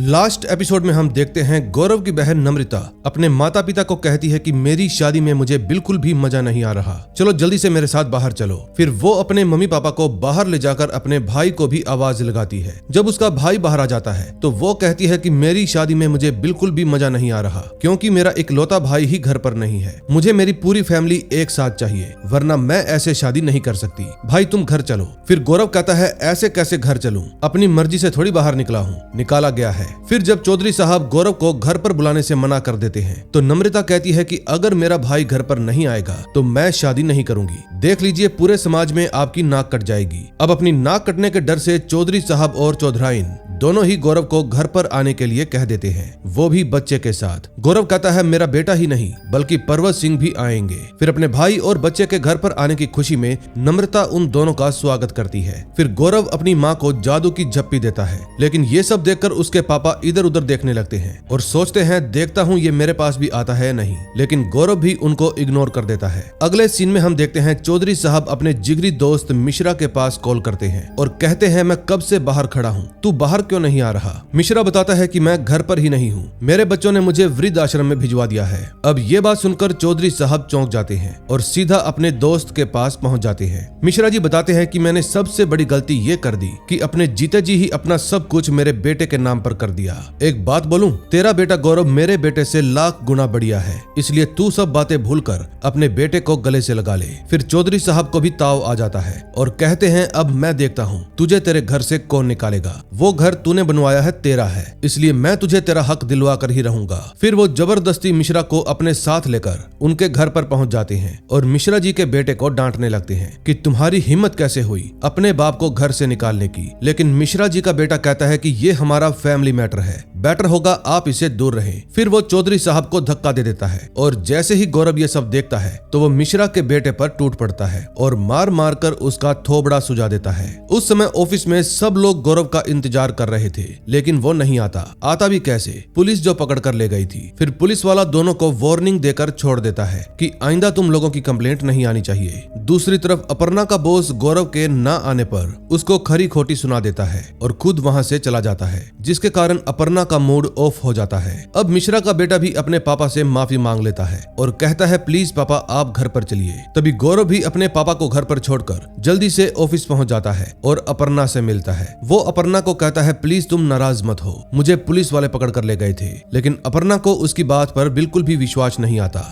लास्ट एपिसोड में हम देखते हैं गौरव की बहन नम्रता अपने माता पिता को कहती है कि मेरी शादी में मुझे बिल्कुल भी मजा नहीं आ रहा, चलो जल्दी से मेरे साथ बाहर चलो। फिर वो अपने मम्मी पापा को बाहर ले जाकर अपने भाई को भी आवाज लगाती है। जब उसका भाई बाहर आ जाता है तो वो कहती है कि मेरी शादी में मुझे बिल्कुल भी मजा नहीं आ रहा, क्योंकि मेरा इकलौता भाई ही घर पर नहीं है, मुझे मेरी पूरी फैमिली एक साथ चाहिए, वरना मैं ऐसे शादी नहीं कर सकती, भाई तुम घर चलो। फिर गौरव कहता है ऐसे कैसे घर चलूं, अपनी मर्जी से थोड़ी बाहर निकला हूँ, निकाला गया है। फिर जब चौधरी साहब गौरव को घर पर बुलाने से मना कर देते हैं तो नम्रता कहती है कि अगर मेरा भाई घर पर नहीं आएगा तो मैं शादी नहीं करूंगी, देख लीजिए पूरे समाज में आपकी नाक कट जाएगी। अब अपनी नाक कटने के डर से चौधरी साहब और चौधराइन दोनों ही गौरव को घर पर आने के लिए कह देते हैं, वो भी बच्चे के साथ। गौरव कहता है मेरा बेटा ही नहीं बल्कि पर्वत सिंह भी आएंगे। फिर अपने भाई और बच्चे के घर पर आने की खुशी में नम्रता उन दोनों का स्वागत करती है। फिर गौरव अपनी माँ को जादू की झप्पी देता है, लेकिन ये सब देखकर उसके पापा इधर उधर देखने लगते हैं और सोचते हैं देखता हूँ ये मेरे पास भी आता है नहीं, लेकिन गौरव भी उनको इग्नोर कर देता है। अगले सीन में हम देखते हैं चौधरी साहब अपने जिगरी दोस्त मिश्रा के पास कॉल करते हैं और कहते हैं मैं कब से बाहर खड़ा हूँ, तू बाहर क्यों नहीं आ रहा? मिश्रा बताता है कि मैं घर पर ही नहीं हूँ, मेरे बच्चों ने मुझे वृद्ध आश्रम में भिजवा दिया है। अब ये बात सुनकर चौधरी साहब चौंक जाते हैं और सीधा अपने दोस्त के पास पहुंच जाते हैं। मिश्रा जी बताते हैं कि मैंने सबसे बड़ी गलती ये कर दी कि अपने जीते जी ही अपना सब कुछ मेरे बेटे के नाम पर कर दिया। एक बात बोलूं, तेरा बेटा गौरव मेरे बेटे से लाख गुना बढ़िया है, इसलिए तू सब बातें भूलकर अपने बेटे को गले से लगा ले। फिर चौधरी साहब को भी ताव आ जाता है और कहते हैं अब मैं देखता हूँ तुझे तेरे घर से कौन निकालेगा। वो घर तूने बनवाया है, तेरा है, इसलिए मैं तुझे तेरा हक दिलवा कर ही रहूंगा। फिर वो जबरदस्ती मिश्रा को अपने साथ लेकर उनके घर पर पहुंच जाते हैं और मिश्रा जी के बेटे को डांटने लगते हैं कि तुम्हारी हिम्मत कैसे हुई अपने बाप को घर से निकालने की। लेकिन मिश्रा जी का बेटा कहता है कि ये हमारा फैमिली मैटर है, बेटर होगा आप इसे दूर रहें। फिर वो चौधरी साहब को धक्का दे देता है और जैसे ही गौरव ये सब देखता है तो वो मिश्रा के बेटे पर टूट पड़ता है और मार मार कर उसका थोबड़ा सुझा देता है। उस समय ऑफिस में सब लोग गौरव का इंतजार कर रहे थे, लेकिन वो नहीं आता भी कैसे? पुलिस जो पकड़ कर ले गई थी। फिर पुलिस वाला दोनों को वार्निंग देकर छोड़ देता है कि आइंदा तुम लोगों की कंप्लेंट नहीं आनी चाहिए। दूसरी तरफ अपर्णा का बॉस गौरव के ना आने पर उसको खरी खोटी सुना देता है और खुद वहां से चला जाता है, जिसके कारण अपर्णा का मूड ऑफ हो जाता है। अब मिश्रा का बेटा भी अपने पापा से माफी मांग लेता है और कहता है प्लीज पापा आप घर पर चलिए। तभी गौरव भी अपने पापा को घर पर छोड़कर जल्दी से ऑफिस पहुंच जाता है और अपर्णा से मिलता है। वो अपर्णा को कहता है प्लीज तुम नाराज मत हो, मुझे पुलिस वाले पकड़ कर ले गए थे। लेकिन अपर्णा को उसकी बात पर बिल्कुल भी विश्वास नहीं आता,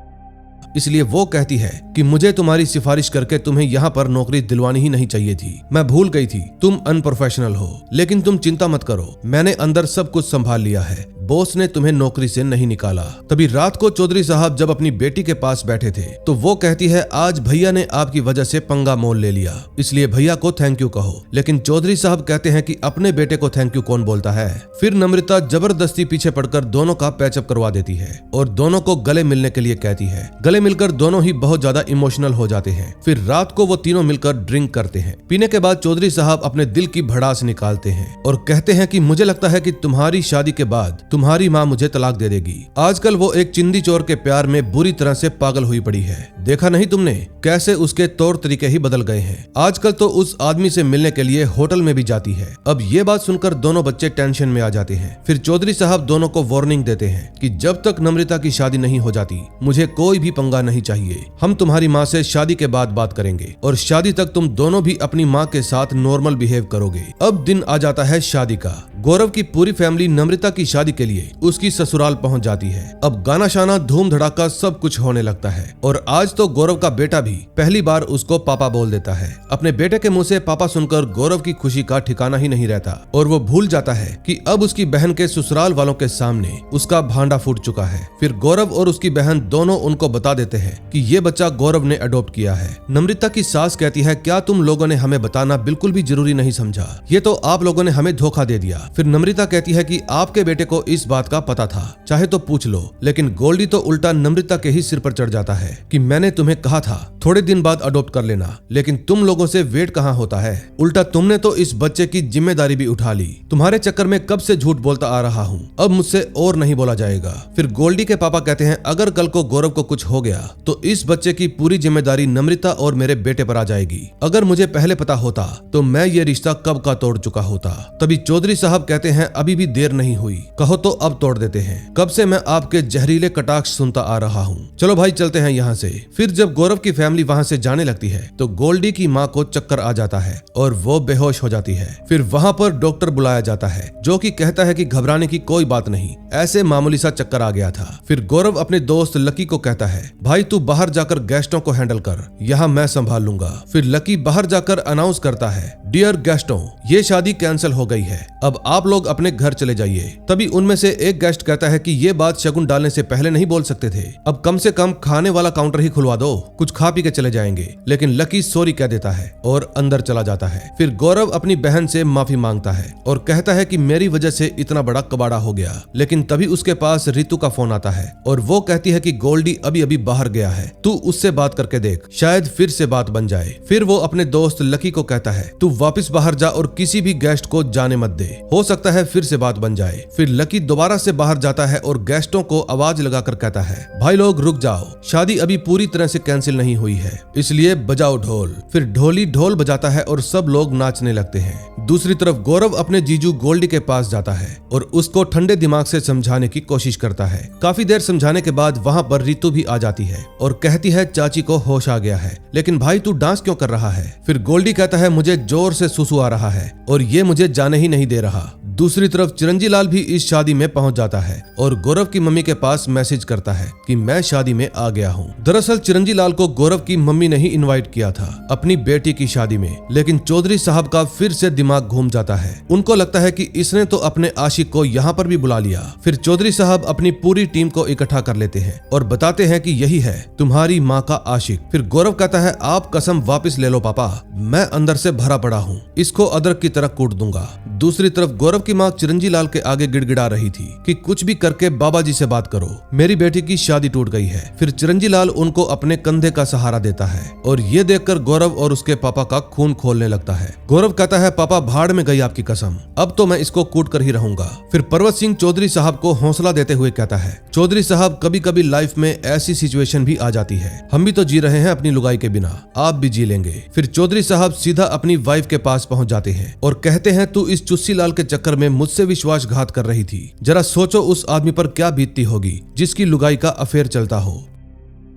इसलिए वो कहती है कि मुझे तुम्हारी सिफारिश करके तुम्हें यहाँ पर नौकरी दिलवानी ही नहीं चाहिए थी, मैं भूल गई थी तुम अनप्रोफेशनल हो। लेकिन तुम चिंता मत करो, मैंने अंदर सब कुछ संभाल लिया है, बॉस ने तुम्हें नौकरी से नहीं निकाला। तभी रात को चौधरी साहब जब अपनी बेटी के पास बैठे थे तो वो कहती है आज भैया ने आपकी वजह से पंगा मोल ले लिया, इसलिए भैया को थैंक यू कहो। लेकिन चौधरी साहब कहते हैं कि अपने बेटे को थैंक यू कौन बोलता है। फिर नम्रता जबरदस्ती पीछे पड़कर दोनों का पैचअप करवा देती है और दोनों को गले मिलने के लिए कहती है। गले मिलकर दोनों ही बहुत ज्यादा इमोशनल हो जाते हैं। फिर रात को वो तीनों मिलकर ड्रिंक करते हैं। पीने के बाद चौधरी साहब अपने दिल की भड़ास निकालते हैं और कहते हैं कि मुझे लगता है कि तुम्हारी शादी के बाद तुम्हारी माँ मुझे तलाक दे देगी। आजकल वो एक चिंदी चोर के प्यार में बुरी तरह से पागल हुई पड़ी है, देखा नहीं तुमने कैसे उसके तौर तरीके ही बदल गए हैं। आजकल तो उस आदमी से मिलने के लिए होटल में भी जाती है। अब ये बात सुनकर दोनों बच्चे टेंशन में आ जाते हैं। फिर चौधरी साहब दोनों को वार्निंग देते हैं कि जब तक नम्रता की शादी नहीं हो जाती मुझे कोई भी पंगा नहीं चाहिए। हम तुम्हारी माँ से शादी के बाद बात करेंगे और शादी तक तुम दोनों भी अपनी माँ के साथ नॉर्मल बिहेव करोगे। अब दिन आ जाता है शादी का। गौरव की पूरी फैमिली नम्रता की शादी के लिए उसकी ससुराल पहुंच जाती है। अब गाना शाना धूम धड़ाका सब कुछ होने लगता है और आज तो गौरव का बेटा भी पहली बार उसको पापा बोल देता है। अपने बेटे के मुंह से पापा सुनकर गौरव की खुशी का ठिकाना ही नहीं रहता और वो भूल जाता है कि अब उसकी बहन के ससुराल वालों के सामने उसका भांडा फूट चुका है। फिर गौरव और उसकी बहन दोनों उनको बता देते हैं कि ये बच्चा गौरव ने अडॉप्ट किया है। नम्रता की सास कहती है क्या तुम लोगों ने हमें बताना बिल्कुल भी जरूरी नहीं समझा, ये तो आप लोगों ने हमें धोखा दे दिया। फिर नम्रता कहती है कि आपके बेटे को इस बात का पता था, चाहे तो पूछ लो। लेकिन गोल्डी तो उल्टा नम्रता के ही सिर पर चढ़ जाता है कि मैंने तुम्हें कहा था थोड़े दिन बाद अडॉप्ट कर लेना, लेकिन तुम लोगों से वेट कहाँ होता है, उल्टा तुमने तो इस बच्चे की जिम्मेदारी भी उठा ली। तुम्हारे चक्कर में कब से झूठ बोलता आ रहा हूँ, अब मुझसे और नहीं बोला जाएगा। फिर गोल्डी के पापा कहते हैं अगर कल को गौरव को कुछ हो गया तो इस बच्चे की पूरी जिम्मेदारी नम्रता और मेरे बेटे पर आ जाएगी। अगर मुझे पहले पता होता तो मैं ये रिश्ता कब का तोड़ चुका होता। तभी चौधरी साहब कहते हैं अभी भी देर नहीं हुई, कहो तो अब तोड़ देते हैं, कब से मैं आपके जहरीले कटाक्ष सुनता आ रहा हूँ, चलो भाई चलते हैं यहाँ से। फिर जब गौरव की फैमिली वहाँ से जाने लगती है तो गोल्डी की माँ को चक्कर आ जाता है और वो बेहोश हो जाती है। फिर वहाँ पर डॉक्टर बुलाया जाता है जो कि कहता है कि घबराने की कोई बात नहीं, ऐसे मामूली सा चक्कर आ गया था। फिर गौरव अपने दोस्त लकी को कहता है भाई तू बाहर जाकर गेस्टों को हैंडल कर, यहाँ मैं संभाल लूंगा। फिर लकी बाहर जाकर अनाउंस करता है डियर गेस्टों ये शादी कैंसिल हो गई है, अब आप लोग अपने घर चले जाइए। तभी उनमें से एक गेस्ट कहता है कि ये बात शगुन डालने से पहले नहीं बोल सकते थे, अब कम से कम खाने वाला काउंटर ही खुलवा दो, कुछ खा पी के चले जाएंगे। लेकिन लकी सॉरी कह देता है और अंदर चला जाता है। फिर गौरव अपनी बहन से माफी मांगता है और कहता है कि मेरी वजह से इतना बड़ा कबाड़ा हो गया। लेकिन तभी उसके पास रितु का फोन आता है और वो कहती है कि गोल्डी अभी अभी बाहर गया है, तू उससे बात करके देख, शायद फिर से बात बन जाए। फिर वो अपने दोस्त लकी को कहता है तू वापस बाहर जा और किसी भी गेस्ट को जाने मत दे, हो हो सकता है फिर से बात बन जाए। फिर लकी दोबारा से बाहर जाता है और गेस्टों को आवाज लगाकर कहता है, भाई लोग रुक जाओ, शादी अभी पूरी तरह से कैंसिल नहीं हुई है, इसलिए बजाओ ढोल। फिर ढोली ढोल बजाता है और सब लोग नाचने लगते हैं। दूसरी तरफ गौरव अपने जीजू गोल्डी के पास जाता है और उसको ठंडे दिमाग से समझाने की कोशिश करता है। काफी देर समझाने के बाद वहाँ पर रितु भी आ जाती है और कहती है, चाची को होश आ गया है, लेकिन भाई तू डांस क्यों कर रहा है? फिर गोल्डी कहता है, मुझे जोर से सुसु आ रहा है और ये मुझे जाने ही नहीं दे रहा। दूसरी तरफ चिरंजी लाल भी इस शादी में पहुंच जाता है और गौरव की मम्मी के पास मैसेज करता है कि मैं शादी में आ गया हूं। दरअसल चिरंजी लाल को गौरव की मम्मी ने ही इनवाइट किया था अपनी बेटी की शादी में, लेकिन चौधरी साहब का फिर से दिमाग घूम जाता है। उनको लगता है कि इसने तो अपने आशिक को यहाँ पर भी बुला लिया। फिर चौधरी साहब अपनी पूरी टीम को इकट्ठा कर लेते हैं और बताते हैं कि यही है तुम्हारी माँ का आशिक। फिर गौरव कहता है, आप कसम वापस ले लो पापा, मैं अंदर से भरा पड़ा हूँ, इसको अदरक की तरह कूट दूंगा। दूसरी तरफ गौरव की माँ चिरंजी लाल के आगे गिड़गिड़ा रही थी कि कुछ भी करके बाबा जी से बात करो, मेरी बेटी की शादी टूट गई है। फिर चिरंजी लाल उनको अपने कंधे का सहारा देता है और ये देखकर गौरव और उसके पापा का खून खोलने लगता है। गौरव कहता है, पापा भाड़ में गई आपकी कसम, अब तो मैं इसको कूट कर ही रहूंगा। फिर पर्वत सिंह चौधरी साहब को हौसला देते हुए कहता है, चौधरी साहब कभी कभी लाइफ में ऐसी सिचुएशन भी आ जाती है, हम भी तो जी रहे हैं अपनी लुगाई के बिना, आप भी जी लेंगे। फिर चौधरी साहब सीधा अपनी वाइफ के पास पहुंच जाते हैं और कहते हैं, तू इस चुस्सी लाल के चक्कर में मुझसे विश्वासघात कर रही थी, जरा सोचो उस आदमी पर क्या बीतती होगी जिसकी लुगाई का अफेयर चलता हो।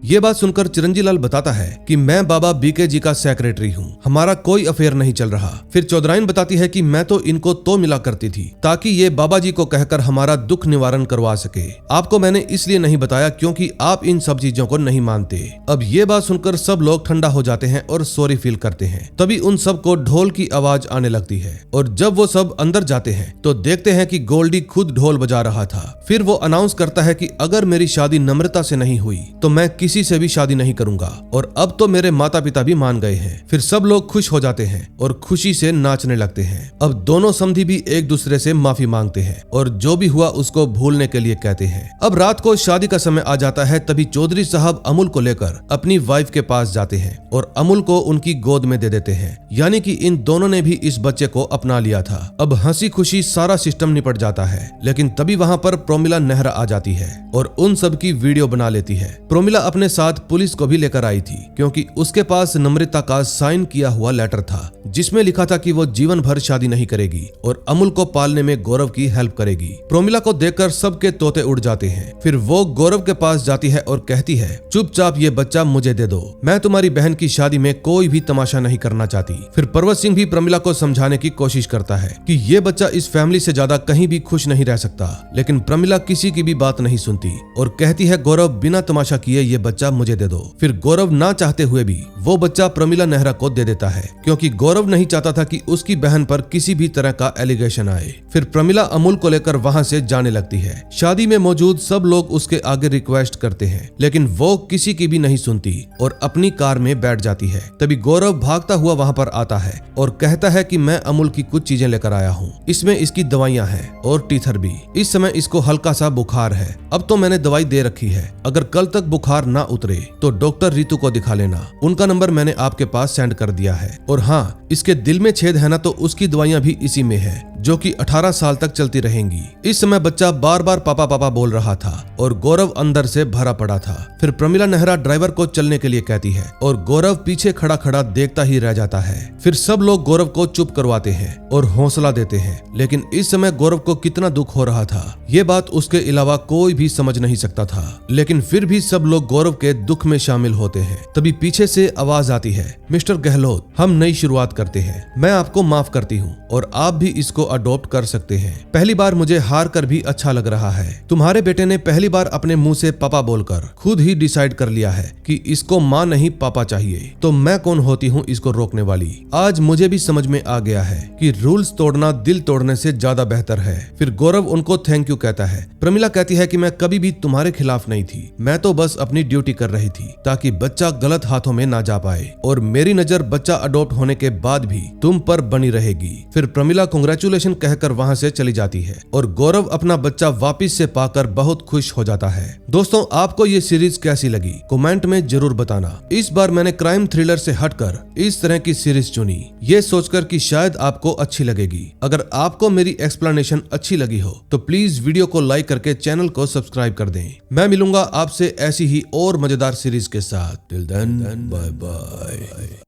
ये बात सुनकर चिरंजी लाल बताता है कि मैं बाबा बीके जी का सेक्रेटरी हूँ, हमारा कोई अफेयर नहीं चल रहा। फिर चौधराइन बताती है कि मैं तो इनको तो मिला करती थी ताकि ये बाबा जी को कहकर हमारा दुख निवारण करवा सके, आपको मैंने इसलिए नहीं बताया क्योंकि आप इन सब चीजों को नहीं मानते। अब ये बात सुनकर सब लोग ठंडा हो जाते हैं और सॉरी फील करते हैं। तभी उन सबको ढोल की आवाज आने लगती है और जब वो सब अंदर जाते हैं तो देखते हैं कि गोल्डी खुद ढोल बजा रहा था। फिर वो अनाउंस करता है कि अगर मेरी शादी नम्रता से नहीं हुई तो मैं किसी से भी शादी नहीं करूंगा और अब तो मेरे माता पिता भी मान गए हैं। फिर सब लोग खुश हो जाते हैं और खुशी से नाचने लगते हैं। अब दोनों समधी भी एक दूसरे से माफी मांगते हैं और जो भी हुआ उसको भूलने के लिए कहते हैं। अब रात को शादी का समय आ जाता है, तभी चौधरी साहब अमूल को लेकर अपनी वाइफ के पास जाते हैं और अमूल को उनकी गोद में दे देते हैं, यानी कि इन दोनों ने भी इस बच्चे को अपना लिया था। अब हंसी खुशी सारा सिस्टम निपट जाता है, लेकिन तभी वहाँ पर प्रोमिला नेहरा आ जाती है और उन सब की वीडियो बना लेती है। प्रोमिला अपने साथ पुलिस को भी लेकर आई थी क्योंकि उसके पास नम्रता का साइन किया हुआ लेटर था जिसमें लिखा था कि वो जीवन भर शादी नहीं करेगी और अमूल को पालने में गौरव की हेल्प करेगी। प्रोमिला को देखकर सबके तोते उड़ जाते हैं। फिर वो गौरव के पास जाती है और कहती है, चुपचाप ये बच्चा मुझे दे दो, मैं तुम्हारी बहन की शादी में कोई भी तमाशा नहीं करना चाहती। फिर पर्वत सिंह भी प्रोमिला को समझाने की कोशिश करता है कि ये बच्चा इस फैमिली से ज्यादा कहीं भी खुश नहीं रह सकता, लेकिन प्रोमिला किसी की भी बात नहीं सुनती और कहती है, गौरव बिना तमाशा किए ये बच्चा मुझे दे दो। फिर गौरव ना चाहते हुए भी वो बच्चा प्रोमिला नेहरा को दे देता है क्योंकि गौरव नहीं चाहता था कि उसकी बहन पर किसी भी तरह का एलिगेशन आए। फिर प्रोमिला अमूल को लेकर वहां से जाने लगती है। शादी में मौजूद सब लोग उसके आगे रिक्वेस्ट करते हैं, लेकिन वो किसी की भी नहीं सुनती और अपनी कार में बैठ जाती है। तभी गौरव भागता हुआ वहां पर आता है और कहता है कि मैं अमूल की कुछ चीजें लेकर आया हूँ, इसमें इसकी दवाइयाँ हैं और टीथर भी। इस समय इसको हल्का सा बुखार है, अब तो मैंने दवाई दे रखी है, अगर कल तक बुखार ना उतरे तो डॉक्टर रितु को दिखा लेना, उनका नंबर मैंने आपके पास सेंड कर दिया है। और हाँ, इसके दिल में छेद है ना, तो उसकी दवाइयां भी इसी में है जो कि 18 साल तक चलती रहेंगी। इस समय बच्चा बार बार पापा पापा बोल रहा था और गौरव अंदर से भरा पड़ा था। फिर प्रोमिला नेहरा ड्राइवर को चलने के लिए कहती है और गौरव पीछे खड़ा खड़ा देखता ही रह जाता है। फिर सब लोग गौरव को चुप करवाते हैं और हौसला देते हैं, लेकिन इस समय गौरव को कितना दुख हो रहा था ये बात उसके अलावा कोई भी समझ नहीं सकता था, लेकिन फिर भी सब लोग गौरव के दुख में शामिल होते हैं। तभी पीछे से आवाज आती है, मिस्टर गहलोत, हम नई शुरुआत करते हैं, मैं आपको माफ करती हूँ और आप भी इसको अडॉप्ट कर सकते हैं। पहली बार मुझे हार कर भी अच्छा लग रहा है। तुम्हारे बेटे ने पहली बार अपने मुंह से पापा बोलकर खुद ही डिसाइड कर लिया है कि इसको माँ नहीं पापा चाहिए, तो मैं कौन होती हूँ इसको रोकने वाली। आज मुझे भी समझ में आ गया है कि रूल्स तोड़ना दिल तोड़ने से ज्यादा बेहतर है। फिर गौरव उनको थैंक यू कहता है। प्रोमिला कहती है कि मैं कभी भी तुम्हारे खिलाफ नहीं थी, मैं तो बस अपनी ड्यूटी कर रही थी ताकि बच्चा गलत हाथों में ना जा पाए और मेरी नजर बच्चा अडॉप्ट होने के बाद भी तुम पर बनी रहेगी। फिर प्रोमिला कांग्रेचुलेशन कांग्रेचुलेशन कहकर वहां से चली जाती है और गौरव अपना बच्चा वापिस से पाकर बहुत खुश हो जाता है। दोस्तों, आपको ये सीरीज कैसी लगी कमेंट में जरूर बताना। इस बार मैंने क्राइम थ्रिलर से हटकर इस तरह की सीरीज चुनी, ये सोचकर कि शायद आपको अच्छी लगेगी। अगर आपको मेरी एक्सप्लेनेशन अच्छी लगी हो तो प्लीज वीडियो को लाइक करके चैनल को सब्सक्राइब कर दें। मैं मिलूंगा आपसे ऐसी ही और मजेदार सीरीज के साथ। Till then, bye bye.